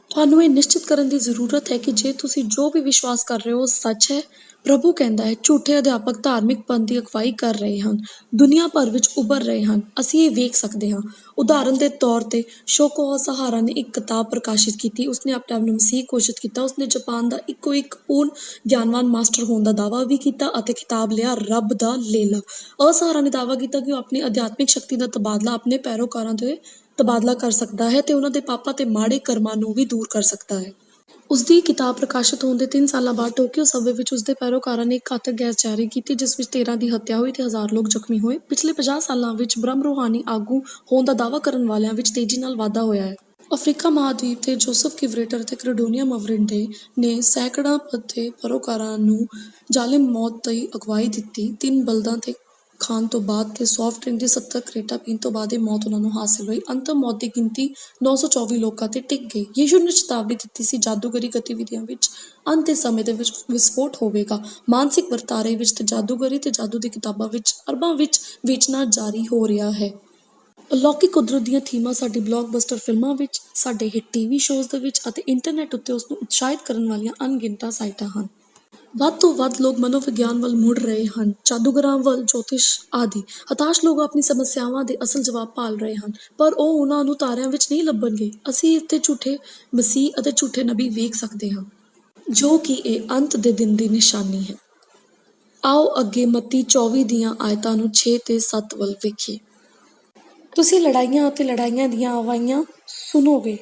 A: ਤੁਹਾਨੂੰ ਇਹ ਨਿਸ਼ਚਿਤ ਕਰਨ ਦੀ ਜ਼ਰੂਰਤ ਹੈ ਕਿ ਜੇ ਤੁਸੀਂ ਜੋ ਵੀ ਵਿਸ਼ਵਾਸ ਕਰ ਰਹੇ ਹੋ ਉਹ ਸੱਚ ਹੈ। ਪ੍ਰਭੂ ਕਹਿੰਦਾ ਹੈ, ਝੂਠੇ ਅਧਿਆਪਕ ਧਾਰਮਿਕ ਪੰਥ ਦੀ ਅਗਵਾਈ ਕਰ ਰਹੇ ਹਨ, ਦੁਨੀਆ ਭਰ ਵਿੱਚ ਉੱਭਰ ਰਹੇ ਹਨ। ਅਸੀਂ ਇਹ ਵੇਖ ਸਕਦੇ ਹਾਂ। ਉਦਾਹਰਨ ਦੇ ਤੌਰ ਤੇ ਸ਼ੋਕੋ ਸਹਾਰਾ ਨੇ ਇੱਕ ਕਿਤਾਬ ਪ੍ਰਕਾਸ਼ਿਤ ਕੀਤੀ। ਉਸਨੇ ਆਪਣੇ ਆਪ ਨੂੰ ਮਸੀਹ ਘੋਸ਼ਿਤ ਕੀਤਾ। ਉਸਨੇ ਜਾਪਾਨ ਦਾ ਇੱਕੋ ਇੱਕ ਪੂਰਨ ਗਿਆਨਵਾਨ ਮਾਸਟਰ ਹੋਣ ਦਾ ਦਾਅਵਾ ਵੀ ਕੀਤਾ ਅਤੇ ਖਿਤਾਬ ਲਿਆ ਰੱਬ ਦਾ ਲੇਲਾ। ਅਸਹਾਰਾ ਨੇ ਦਾਅਵਾ ਕੀਤਾ ਕਿ ਉਹ ਆਪਣੀ ਅਧਿਆਤਮਿਕ ਸ਼ਕਤੀ ਦਾ ਤਬਾਦਲਾ ਆਪਣੇ ਪੈਰੋਕਾਰਾਂ ਦੇ ਤਬਾਦਲਾ ਕਰ ਸਕਦਾ ਹੈ ਤੇ ਉਹਨਾਂ ਦੇ ਪਾਪਾਂ ਤੇ ਮਾੜੇ ਕਰਮਾਂ ਨੂੰ ਵੀ ਦੂਰ ਕਰ ਸਕਦਾ ਹੈ। ਉਸਦੀ ਕਿਤਾਬ ਪ੍ਰਕਾਸ਼ਿਤ ਹੋਣ ਦੇ 3 ਸਾਲਾਂ ਬਾਅਦ ਟੋਕੀਓ ਸਬਵੇ ਵਿੱਚ ਉਸਦੇ ਪੈਰੋਕਾਰਾਂ ਨੇ ਇੱਕ ਘਾਤਕ ਗੈਸ ਜਾਰੀ ਕੀਤੀ, ਜਿਸ ਵਿੱਚ 13 ਦੀ ਹੱਤਿਆ ਹੋਈ ਤੇ 1000 ਲੋਕ ਜ਼ਖਮੀ ਹੋਏ। ਪਿਛਲੇ 50 ਸਾਲਾਂ ਵਿੱਚ ਬ੍ਰਹਮ ਰੂਹਾਨੀ ਆਗੂ ਹੋਣ ਦਾ ਦਾਅਵਾ ਕਰਨ ਵਾਲਿਆਂ ਵਿੱਚ ਤੇਜ਼ੀ ਨਾਲ ਵਾਧਾ ਹੋਇਆ ਹੈ। ਅਫਰੀਕਾ ਮਹਾਂਦੀਪ ਦੇ ਜੋਸਫ ਕਿਵਰੇਟਰ ਅਤੇ ਕ੍ਰੈਡੋਨੀਆ ਮਵਰਿੰਡੇ ਨੇ ਸੈਂਕੜੇ ਪੱਤੇ ਪਰੋਕਾਰਾਂ ਨੂੰ ਜ਼ਾਲਿਮ ਮੌਤ ਦੀ ਅਗਵਾਈ ਦਿੱਤੀ। 3 ਬਲਦਾਂ ਤੇ ਖਾਣ ਤੋਂ ਬਾਅਦ ਤੇ ਸੌਫਟ ਡਰਿੰਕ ਦੀ 70 ਕਰੇਟਾਂ ਪੀਣ ਤੋਂ ਬਾਅਦ ਇਹ ਮੌਤ ਉਹਨਾਂ ਨੂੰ ਹਾਸਿਲ ਹੋਈ। ਅੰਤਮ ਮੌਤ ਦੀ ਗਿਣਤੀ 924 ਲੋਕਾਂ ਤੇ ਟਿਕ ਗਈ। ਯਿਸੂ ਨੇ ਚੇਤਾਵਨੀ ਦਿੱਤੀ ਸੀ, ਜਾਦੂਗਰੀ ਗਤੀਵਿਧੀਆਂ ਵਿੱਚ ਅੰਤ ਦੇ ਸਮੇਂ ਦੇ ਵਿੱਚ ਵਿਸਫੋਟ ਹੋਵੇਗਾ। ਮਾਨਸਿਕ ਵਰਤਾਰੇ ਵਿੱਚ ਤੇ ਜਾਦੂਗਰੀ ਤੇ ਜਾਦੂ ਦੀ ਕਿਤਾਬਾਂ ਵਿੱਚ ਅਰਬਾਂ ਵਿੱਚ ਵੇਚਣਾ ਜਾਰੀ ਹੋ ਰਿਹਾ ਹੈ। ਅਲੌਕਿਕ ਕੁਦਰਤ ਦੀਆਂ ਥੀਮਾਂ ਸਾਡੀ ਬਲਾਕਬਸਟਰ ਫਿਲਮਾਂ ਵਿੱਚ, ਸਾਡੇ ਹਿੱਟ ਟੀਵੀ ਸ਼ੋਜ਼ ਦੇ ਵਿੱਚ ਅਤੇ ਇੰਟਰਨੈੱਟ ਉੱਤੇ ਉਸ ਨੂੰ ਉਤਸ਼ਾਹਿਤ ਕਰਨ ਵਾਲੀਆਂ ਅਣਗਿਣਤ ਸਾਈਟਾਂ ਹਨ। ਵੱਧ ਤੋਂ ਵੱਧ ਲੋਕ ਮਨੋਵਿਗਿਆਨ ਵੱਲ ਮੁੜ ਰਹੇ ਹਨ, ਜਾਦੂਗਰਾਂ ਵੱਲ, ਜੋਤਿਸ਼ ਆਦਿ। ਹਤਾਸ਼ ਲੋਕ ਆਪਣੀ ਸਮੱਸਿਆਵਾਂ ਦੇ ਅਸਲ ਜਵਾਬ ਭਾਲ ਰਹੇ ਹਨ, ਪਰ ਉਹ ਉਹਨਾਂ ਨੂੰ ਤਾਰਿਆਂ ਵਿੱਚ ਨਹੀਂ ਲੱਭਣਗੇ। ਅਸੀਂ ਇੱਥੇ ਝੂਠੇ ਮਸੀਹ ਅਤੇ ਝੂਠੇ ਨਬੀ ਵੇਖ ਸਕਦੇ ਹਾਂ, ਜੋ ਕਿ ਇਹ ਅੰਤ ਦੇ ਦਿਨ ਦੀ ਨਿਸ਼ਾਨੀ ਹੈ। ਆਓ ਅੱਗੇ ਮੱਤੀ 24 ਦੀਆਂ ਆਇਤਾਂ ਨੂੰ 6 ਤੇ 7 ਵੱਲ ਵੇਖੀਏ। ਤੁਸੀਂ ਲੜਾਈਆਂ ਅਤੇ ਲੜਾਈਆਂ ਦੀਆਂ ਆਵਾਜ਼ਾਂ ਸੁਣੋਗੇ।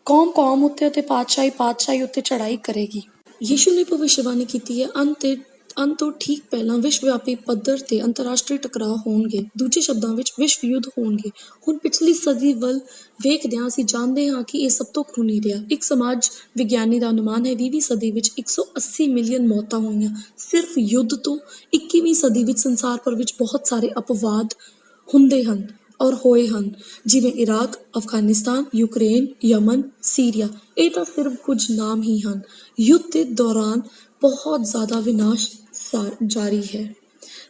A: ਕੌਮ ਕੌਮ ਉੱਤੇ ਅਤੇ ਪਾਤਸ਼ਾਹੀ ਪਾਤਸ਼ਾਹੀ ਉੱਤੇ ਚੜ੍ਹਾਈ ਕਰੇਗੀ। ਯਿਸੂ ਨੇ ਭਵਿੱਖਬਾਣੀ ਕੀਤੀ ਹੈ, ਅੰਤ ਤੋਂ ਠੀਕ ਪਹਿਲਾਂ ਵਿਸ਼ਵਵਿਆਪੀ ਪੱਧਰ ਤੇ ਅੰਤਰਰਾਸ਼ਟਰੀ ਟਕਰਾਅ ਹੋਣਗੇ। ਦੂਜੇ ਸ਼ਬਦਾਂ ਵਿੱਚ ਵਿਸ਼ਵ ਯੁੱਧ ਹੋਣਗੇ। ਹੁਣ ਪਿਛਲੀ ਸਦੀ ਵੱਲ ਵੇਖਦਿਆਂ ਅਸੀਂ ਜਾਣਦੇ ਹਾਂ ਕਿ ਇਹ ਸਭ ਤੋਂ ਖੂਨੀ ਰਿਹਾ। ਇੱਕ ਸਮਾਜ ਵਿਗਿਆਨੀ ਦਾ ਅਨੁਮਾਨ ਹੈ 20ਵੀਂ ਸਦੀ ਵਿੱਚ 180 ਮਿਲੀਅਨ ਮੌਤਾਂ ਹੋਈਆਂ ਸਿਰਫ ਯੁੱਧ ਤੋਂ। 21ਵੀਂ ਸਦੀ ਵਿੱਚ ਸੰਸਾਰ ਭਰ ਵਿੱਚ ਬਹੁਤ ਸਾਰੇ ਅਪਵਾਦ ਹੁੰਦੇ ਹਨ ਔਰ ਹੋਏ ਹਨ, ਜਿਵੇਂ Iraq, Afghanistan, Ukraine, Yemen, Syria. ਇਹ ਤਾਂ ਸਿਰਫ ਕੁਝ ਨਾਮ ਹੀ ਹਨ। ਯੁੱਧ ਦੇ ਦੌਰਾਨ ਬਹੁਤ ਜ਼ਿਆਦਾ ਵਿਨਾਸ਼ ਜਾਰੀ ਹੈ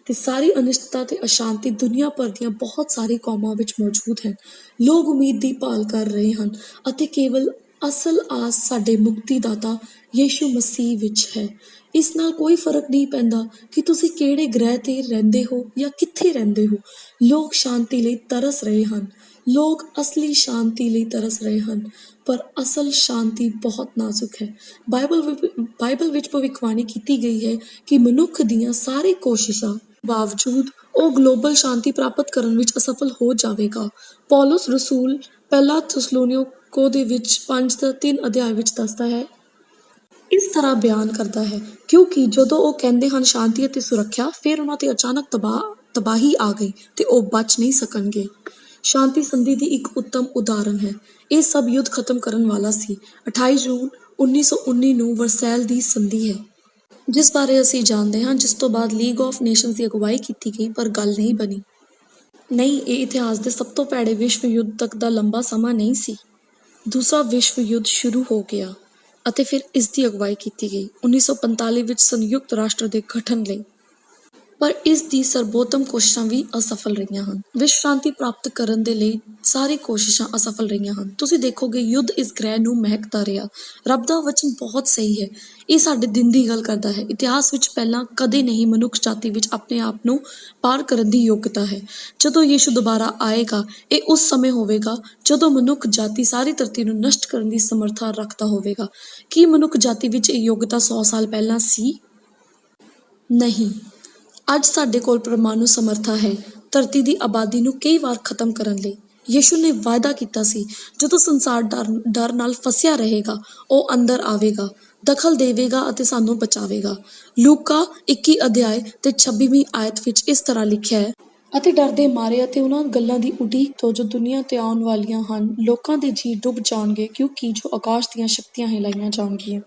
A: ਤੇ ਸਾਰੀ ਅਨਿਸ਼ਚਿਤਤਾ ਤੇ ਅਸ਼ਾਂਤੀ ਦੁਨੀਆ ਭਰ ਦੀਆਂ ਬਹੁਤ ਸਾਰੀ ਕੌਮਾਂ ਵਿੱਚ ਮੌਜੂਦ ਹੈ। ਲੋਕ ਉਮੀਦ ਦੀ ਭਾਲ ਕਰ ਰਹੇ ਹਨ ਅਤੇ ਕੇਵਲ ਅਸਲ ਆਸ ਸਾਡੇ ਮੁਕਤੀਦਾਤਾ ਯਿਸੂ ਮਸੀਹ ਵਿੱਚ ਹੈ। ਇਸ ਨਾਲ ਕੋਈ ਫਰਕ ਨਹੀਂ ਪੈਂਦਾ ਕਿ ਤੁਸੀਂ ਕਿਹੜੇ ਗ੍ਰਹਿ ਤੇ ਰਹਿੰਦੇ ਹੋ ਜਾਂ ਕਿੱਥੇ ਰਹਿੰਦੇ ਹੋ। ਲੋਕ ਸ਼ਾਂਤੀ ਲਈ ਤਰਸ ਰਹੇ ਹਨ। ਲੋਕ ਅਸਲੀ ਸ਼ਾਂਤੀ ਲਈ ਤਰਸ ਰਹੇ ਹਨ, ਪਰ ਅਸਲ ਸ਼ਾਂਤੀ ਬਹੁਤ ਨਾਜ਼ੁਕ ਹੈ। ਬਾਈਬਲ ਵਿੱਚ ਭਵਿੱਖਬਾਣੀ ਕੀਤੀ ਗਈ ਹੈ ਕਿ ਮਨੁੱਖ ਦੀਆਂ ਸਾਰੀ ਕੋਸ਼ਿਸ਼ਾਂ ਬਾਵਜੂਦ ਉਹ ਗਲੋਬਲ ਸ਼ਾਂਤੀ ਪ੍ਰਾਪਤ ਕਰਨ ਵਿੱਚ ਅਸਫਲ ਹੋ ਜਾਵੇਗਾ। ਪੌਲੁਸ ਰਸੂਲ ਪਹਿਲਾ ਥੈਸਲੋਨੀਕੋ ਦੇ ਵਿੱਚ 5:3 ਅਧਿਆਇ ਵਿੱਚ ਦੱਸਦਾ ਹੈ, ਇਸ ਤਰ੍ਹਾਂ ਬਿਆਨ ਕਰਦਾ ਹੈ, ਕਿਉਂਕਿ ਜਦੋਂ ਉਹ ਕਹਿੰਦੇ ਹਨ ਸ਼ਾਂਤੀ ਅਤੇ ਸੁਰੱਖਿਆ, ਫਿਰ ਉਹਨਾਂ ਤੇ ਅਚਾਨਕ ਤਬਾਹੀ ਆ ਗਈ ਤੇ ਉਹ ਬਚ ਨਹੀਂ ਸਕਣਗੇ। ਸ਼ਾਂਤੀ ਸੰਧੀ ਦੀ ਇੱਕ ਉੱਤਮ ਉਦਾਹਰਣ ਹੈ। ਇਹ ਸਭ ਯੁੱਧ ਖਤਮ ਕਰਨ ਵਾਲਾ ਸੀ। 28 ਜੂਨ 1919 ਨੂੰ ਵਰਸੈਲ ਦੀ ਸੰਧੀ ਹੈ, ਜਿਸ ਬਾਰੇ ਅਸੀਂ ਜਾਣਦੇ ਹਾਂ, ਜਿਸ ਤੋਂ ਬਾਅਦ ਲੀਗ ਆਫ ਨੇਸ਼ਨਜ਼ ਦੀ ਅਗਵਾਈ ਕੀਤੀ ਗਈ, ਪਰ ਗੱਲ ਨਹੀਂ ਬਣੀ। ਨਹੀਂ, ਇਹ ਇਤਿਹਾਸ ਦੇ ਸਭ ਤੋਂ ਭੈੜੇ ਵਿਸ਼ਵ ਯੁੱਧ ਤੱਕ ਦਾ ਲੰਬਾ ਸਮਾਂ ਨਹੀਂ ਸੀ। ਦੂਸਰਾ ਵਿਸ਼ਵ ਯੁੱਧ ਸ਼ੁਰੂ ਹੋ ਗਿਆ ਅਤੇ ਫਿਰ ਇਸ ਦੀ ਅਗਵਾਈ ਕੀਤੀ ਗਈ 1945 ਵਿੱਚ ਸੰਯੁਕਤ ਰਾਸ਼ਟਰ ਦੇ ਗਠਨ ਲਈ, ਪਰ ਇਸ ਦੀ ਸਰਬੋਤਮ ਕੋਸ਼ਿਸ਼ਾਂ ਵੀ ਅਸਫਲ ਰਹੀਆਂ ਹਨ। ਵਿਸ਼ਵ ਸ਼ਾਂਤੀ ਪ੍ਰਾਪਤ ਕਰਨ ਦੇ ਲਈ ਸਾਰੀ ਕੋਸ਼ਿਸ਼ਾਂ ਅਸਫਲ ਰਹੀਆਂ ਹਨ। ਤੁਸੀਂ ਦੇਖੋਗੇ ਯੁੱਧ ਇਸ ਗ੍ਰਹਿ ਨੂੰ ਮਹਿਕਦਾ ਰਿਹਾ। ਰੱਬ ਦਾ ਵਚਨ ਬਹੁਤ ਸਹੀ ਹੈ। ਇਹ ਸਾਡੇ ਦਿਨ ਦੀ ਗੱਲ ਕਰਦਾ ਹੈ। ਇਤਿਹਾਸ ਵਿੱਚ ਪਹਿਲਾਂ ਕਦੇ ਨਹੀਂ ਮਨੁੱਖ ਜਾਤੀ ਵਿੱਚ ਆਪਣੇ ਆਪ ਨੂੰ ਪਾਰ ਕਰਨ ਦੀ ਯੋਗਤਾ ਹੈ। ਜਦੋਂ ਯਿਸੂ ਦੁਬਾਰਾ ਆਏਗਾ, ਇਹ ਉਸ ਸਮੇਂ ਹੋਵੇਗਾ ਜਦੋਂ ਮਨੁੱਖ ਜਾਤੀ ਸਾਰੀ ਧਰਤੀ ਨੂੰ ਨਸ਼ਟ ਕਰਨ ਦੀ ਸਮਰੱਥਾ ਰੱਖਦਾ ਹੋਵੇਗਾ। ਕੀ ਮਨੁੱਖ ਜਾਤੀ ਵਿੱਚ ਇਹ ਯੋਗਤਾ 100 ਸਾਲ ਪਹਿਲਾਂ ਸੀ? ਨਹੀਂ। ਅੱਜ ਸਾਡੇ ਕੋਲ ਪਰਮਾਣੂ ਸਮਰੱਥਾ ਹੈ ਧਰਤੀ ਦੀ ਆਬਾਦੀ ਨੂੰ ਕਈ ਵਾਰ ਖਤਮ ਕਰਨ ਲਈ। ਯਿਸੂ ਨੇ ਵਾਅਦਾ ਕੀਤਾ ਸੀ, ਜਦੋਂ ਸੰਸਾਰ ਡਰ ਨਾਲ ਫਸਿਆ ਰਹੇਗਾ, ਉਹ ਅੰਦਰ ਆਵੇਗਾ, ਦਖਲ ਦੇਵੇਗਾ ਅਤੇ ਸਾਨੂੰ ਬਚਾਵੇਗਾ। ਲੂਕਾ 21 ਅਧਿਆਇ ਤੇ 26ਵੀਂ ਆਇਤ ਵਿੱਚ ਇਸ ਤਰ੍ਹਾਂ ਲਿਖਿਆ ਹੈ, ਅਤੇ ਡਰਦੇ ਮਾਰੇ ਅਤੇ ਉਹਨਾਂ ਗੱਲਾਂ ਦੀ ਉਡੀਕ ਤੋਂ ਜੋ ਦੁਨੀਆ ਤੇ ਆਉਣ ਵਾਲੀਆਂ ਹਨ, ਲੋਕਾਂ ਦੇ ਜੀਅ ਡੁੱਬ ਜਾਣਗੇ, ਕਿਉਂਕਿ ਜੋ ਆਕਾਸ਼ ਦੀਆਂ ਸ਼ਕਤੀਆਂ ਹਿਲਾਈਆਂ ਜਾਣਗੀਆਂ।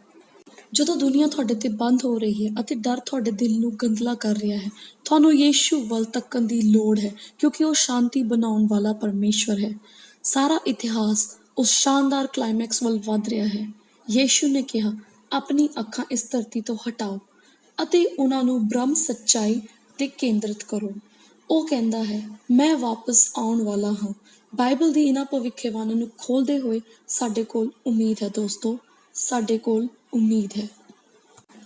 A: ਜਦੋਂ ਦੁਨੀਆ ਤੁਹਾਡੇ ਤੇ ਬੰਦ ਹੋ ਰਹੀ ਹੈ ਅਤੇ ਡਰ ਤੁਹਾਡੇ ਦਿਲ ਨੂੰ ਗੰਦਲਾ ਕਰ ਰਿਹਾ ਹੈ, ਤੁਹਾਨੂੰ ਯਿਸੂ ਵੱਲ ਤੱਕਣ ਦੀ ਲੋੜ ਹੈ, ਕਿਉਂਕਿ ਉਹ ਸ਼ਾਂਤੀ ਬਣਾਉਣ ਵਾਲਾ ਪਰਮੇਸ਼ਵਰ ਹੈ। ਸਾਰਾ ਇਤਿਹਾਸ ਉਸ ਸ਼ਾਨਦਾਰ ਕਲਾਈਮੈਕਸ ਵੱਲ ਵਧ ਰਿਹਾ ਹੈ। ਯਿਸੂ ਨੇ ਕਿਹਾ, ਆਪਣੀ ਅੱਖਾਂ ਇਸ ਧਰਤੀ ਤੋਂ ਹਟਾਓ ਅਤੇ ਉਹਨਾਂ ਨੂੰ ਬ੍ਰਹਮ ਸੱਚਾਈ ਤੇ ਕੇਂਦਰਿਤ ਕਰੋ। ਉਹ ਕਹਿੰਦਾ ਹੈ, ਮੈਂ ਵਾਪਸ ਆਉਣ ਵਾਲਾ ਹਾਂ। ਬਾਈਬਲ ਦੀ ਇਹਨਾਂ ਭਵਿੱਖਬਾਣੀਆਂ ਨੂੰ ਖੋਲ੍ਹਦੇ ਹੋਏ ਸਾਡੇ ਕੋਲ ਉਮੀਦ ਹੈ ਦੋਸਤੋ, ਸਾਡੇ ਕੋਲ ਉਮੀਦ ਹੈ।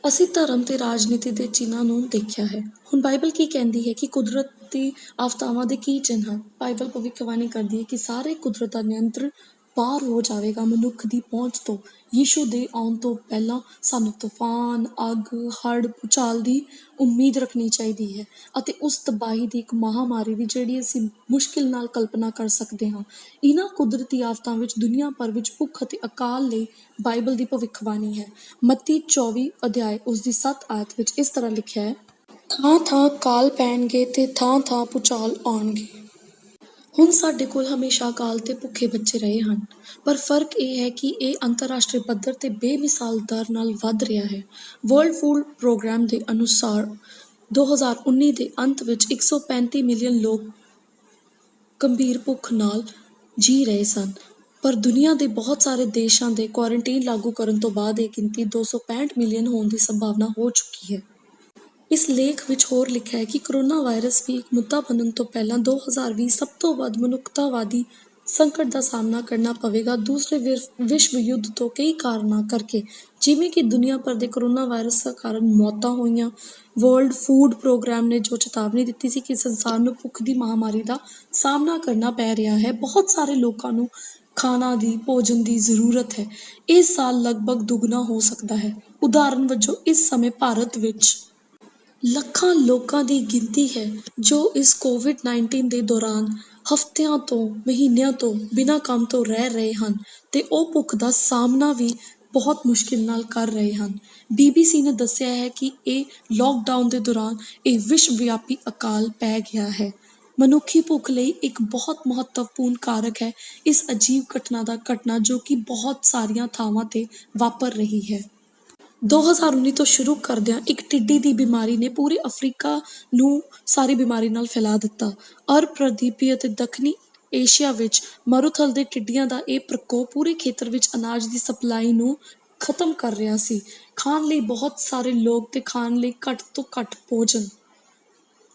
A: ਅਸੀਂ ਧਰਮ ਤੇ ਰਾਜਨੀਤੀ ਦੇ ਚਿੰਨ੍ਹਾਂ ਨੂੰ ਦੇਖਿਆ ਹੈ। ਹੁਣ ਬਾਈਬਲ ਕੀ ਕਹਿੰਦੀ ਹੈ ਕਿ ਕੁਦਰਤੀ ਆਫਤਾਵਾਂ ਦੇ ਕੀ ਚਿੰਨ੍ਹ ਹਨ? ਬਾਈਬਲ ਭਵਿੱਖਬਾਣੀ ਕਰਦੀ ਹੈ ਕਿ ਸਾਰੇ ਕੁਦਰਤ ਦਾ ਨਿਯੰਤਰਣ ਬਾਹਰ ਹੋ ਜਾਵੇਗਾ ਮਨੁੱਖ ਦੀ ਪਹੁੰਚ ਤੋਂ। ਯਿਸੂ ਦੇ ਆਉਣ ਤੋਂ ਪਹਿਲਾਂ ਸਾਨੂੰ ਤੂਫਾਨ, ਅੱਗ, ਹੜ੍ਹ, ਭੂਚਾਲ ਦੀ ਉਮੀਦ ਰੱਖਣੀ ਚਾਹੀਦੀ ਹੈ ਅਤੇ ਉਸ ਤਬਾਹੀ ਦੀ ਇੱਕ ਮਹਾਂਮਾਰੀ ਦੀ ਜਿਹੜੀ ਅਸੀਂ ਮੁਸ਼ਕਿਲ ਨਾਲ ਕਲਪਨਾ ਕਰ ਸਕਦੇ ਹਾਂ। ਇਹਨਾਂ ਕੁਦਰਤੀ ਆਫਤਾਂ ਵਿੱਚ ਦੁਨੀਆ ਭਰ ਵਿੱਚ ਭੁੱਖ ਅਤੇ ਅਕਾਲ ਲਈ ਬਾਈਬਲ ਦੀ ਭਵਿੱਖਬਾਣੀ ਹੈ। ਮੱਤੀ 24 ਅਧਿਆਇ ਉਸ ਦੀ 7 ਆਇਤ ਵਿੱਚ ਇਸ ਤਰ੍ਹਾਂ ਲਿਖਿਆ ਹੈ, ਥਾਂ ਥਾਂ ਕਾਲ ਪੈਣਗੇ ਤੇ ਥਾਂ ਥਾਂ ਭੂਚਾਲ ਆਉਣਗੇ। ਹੁਣ ਸਾਡੇ ਕੋਲ ਹਮੇਸ਼ਾ ਅਕਾਲ ਤੇ ਭੁੱਖੇ ਬੱਚੇ ਰਹੇ ਹਨ, ਪਰ ਫਰਕ ਇਹ ਹੈ ਕਿ ਇਹ ਅੰਤਰਰਾਸ਼ਟਰੀ ਪੱਧਰ ਤੇ ਬੇਮਿਸਾਲ ਦਰ ਨਾਲ ਵੱਧ ਰਿਹਾ ਹੈ। ਵਰਲਡ ਫੂਡ ਪ੍ਰੋਗਰਾਮ ਦੇ ਅਨੁਸਾਰ 2019 ਦੇ ਅੰਤ ਵਿੱਚ 135 ਮਿਲੀਅਨ ਲੋਕ ਗੰਭੀਰ ਭੁੱਖ ਨਾਲ ਜੀ ਰਹੇ ਸਨ, ਪਰ ਦੁਨੀਆ ਦੇ ਬਹੁਤ ਸਾਰੇ ਦੇਸ਼ਾਂ ਦੇ ਕੁਆਰੰਟੀਨ ਲਾਗੂ ਕਰਨ ਤੋਂ ਬਾਅਦ ਇਹ ਗਿਣਤੀ 265 ਮਿਲੀਅਨ ਹੋਣ ਦੀ ਸੰਭਾਵਨਾ ਹੋ ਚੁੱਕੀ ਹੈ। ਇਸ ਲੇਖ ਵਿੱਚ ਹੋਰ ਲਿਖਿਆ ਹੈ ਕਿ ਕਰੋਨਾ ਵਾਇਰਸ ਵੀ ਇੱਕ ਮੁੱਦਾ ਬਣਨ ਤੋਂ ਪਹਿਲਾਂ 2020 ਸਭ ਤੋਂ ਵੱਧ ਮਨੁੱਖਤਾਵਾਦੀ ਸੰਕਟ ਦਾ ਸਾਹਮਣਾ ਕਰਨਾ ਪਵੇਗਾ। ਦੂਸਰੇ ਵਿਸ਼ਵ ਯੁੱਧ ਤੋਂ ਕਈ ਕਾਰਨਾਂ ਕਰਕੇ, ਜਿਵੇਂ ਕਿ ਦੁਨੀਆ ਭਰ ਦੇ ਕਰੋਨਾ ਵਾਇਰਸ ਕਾਰਨ ਮੌਤਾਂ ਹੋਈਆਂ, ਵਰਲਡ ਫੂਡ ਪ੍ਰੋਗਰਾਮ ਨੇ ਜੋ ਚੇਤਾਵਨੀ ਦਿੱਤੀ ਸੀ ਕਿ ਸੰਸਾਰ ਨੂੰ ਭੁੱਖ ਦੀ ਮਹਾਮਾਰੀ ਦਾ ਸਾਹਮਣਾ ਕਰਨਾ ਪੈ ਰਿਹਾ ਹੈ, ਬਹੁਤ ਸਾਰੇ ਲੋਕਾਂ ਨੂੰ ਭੋਜਨ ਦੀ ਜ਼ਰੂਰਤ ਹੈ। ਇਸ ਸਾਲ ਲਗਭਗ ਦੁੱਗਣਾ ਹੋ ਸਕਦਾ ਹੈ। ਉਦਾਹਰਨ ਵਜੋਂ ਇਸ ਸਮੇਂ ਭਾਰਤ ਵਿੱਚ ਲੱਖਾਂ ਲੋਕਾਂ ਦੀ ਗਿਣਤੀ ਹੈ ਜੋ ਇਸ ਕੋਵਿਡ-19 ਦੇ ਦੌਰਾਨ ਹਫ਼ਤਿਆਂ ਤੋਂ ਮਹੀਨਿਆਂ ਤੋਂ ਬਿਨਾਂ ਕੰਮ ਤੋਂ ਰਹਿ ਰਹੇ ਹਨ ਤੇ ਉਹ ਭੁੱਖ ਦਾ ਸਾਹਮਣਾ ਵੀ ਬਹੁਤ ਮੁਸ਼ਕਿਲ ਨਾਲ ਕਰ ਰਹੇ ਹਨ। BBC ਨੇ ਦੱਸਿਆ ਹੈ ਕਿ ਇਹ ਲਾਕਡਾਊਨ ਦੇ ਦੌਰਾਨ ਇਹ ਵਿਸ਼ਵ ਵਿਆਪੀ ਅਕਾਲ ਪੈ ਗਿਆ ਹੈ। ਮਨੁੱਖੀ ਭੁੱਖ ਲਈ ਇੱਕ ਬਹੁਤ ਮਹੱਤਵਪੂਰਨ ਕਾਰਕ ਹੈ ਇਸ ਅਜੀਬ ਘਟਨਾ ਦਾ ਘਟਨਾ ਜੋ ਕਿ ਬਹੁਤ ਸਾਰੀਆਂ ਥਾਵਾਂ ਤੇ ਵਾਪਰ ਰਹੀ ਹੈ। 2019 ਤੋਂ ਸ਼ੁਰੂ ਕਰਦਿਆਂ ਇੱਕ ਟਿੱਡੀ ਦੀ ਬਿਮਾਰੀ ਨੇ ਪੂਰੇ ਅਫਰੀਕਾ ਨੂੰ ਸਾਰੀ ਬਿਮਾਰੀ ਨਾਲ ਫੈਲਾ ਦਿੱਤਾ। ਅਰਬ ਪ੍ਰਦੀਪੀ ਅਤੇ ਦੱਖਣੀ ਏਸ਼ੀਆ ਵਿੱਚ ਮਰੂਥਲ ਦੇ ਟਿੱਡੀਆਂ ਦਾ ਇਹ ਪ੍ਰਕੋਪ ਪੂਰੇ ਖੇਤਰ ਵਿੱਚ ਅਨਾਜ ਦੀ ਸਪਲਾਈ ਨੂੰ ਖਤਮ ਕਰ ਰਿਹਾ ਸੀ। ਖਾਣ ਲਈ ਬਹੁਤ ਸਾਰੇ ਲੋਕ ਤੇ ਖਾਣ ਲਈ ਘੱਟ ਤੋਂ ਘੱਟ ਭੋਜਨ।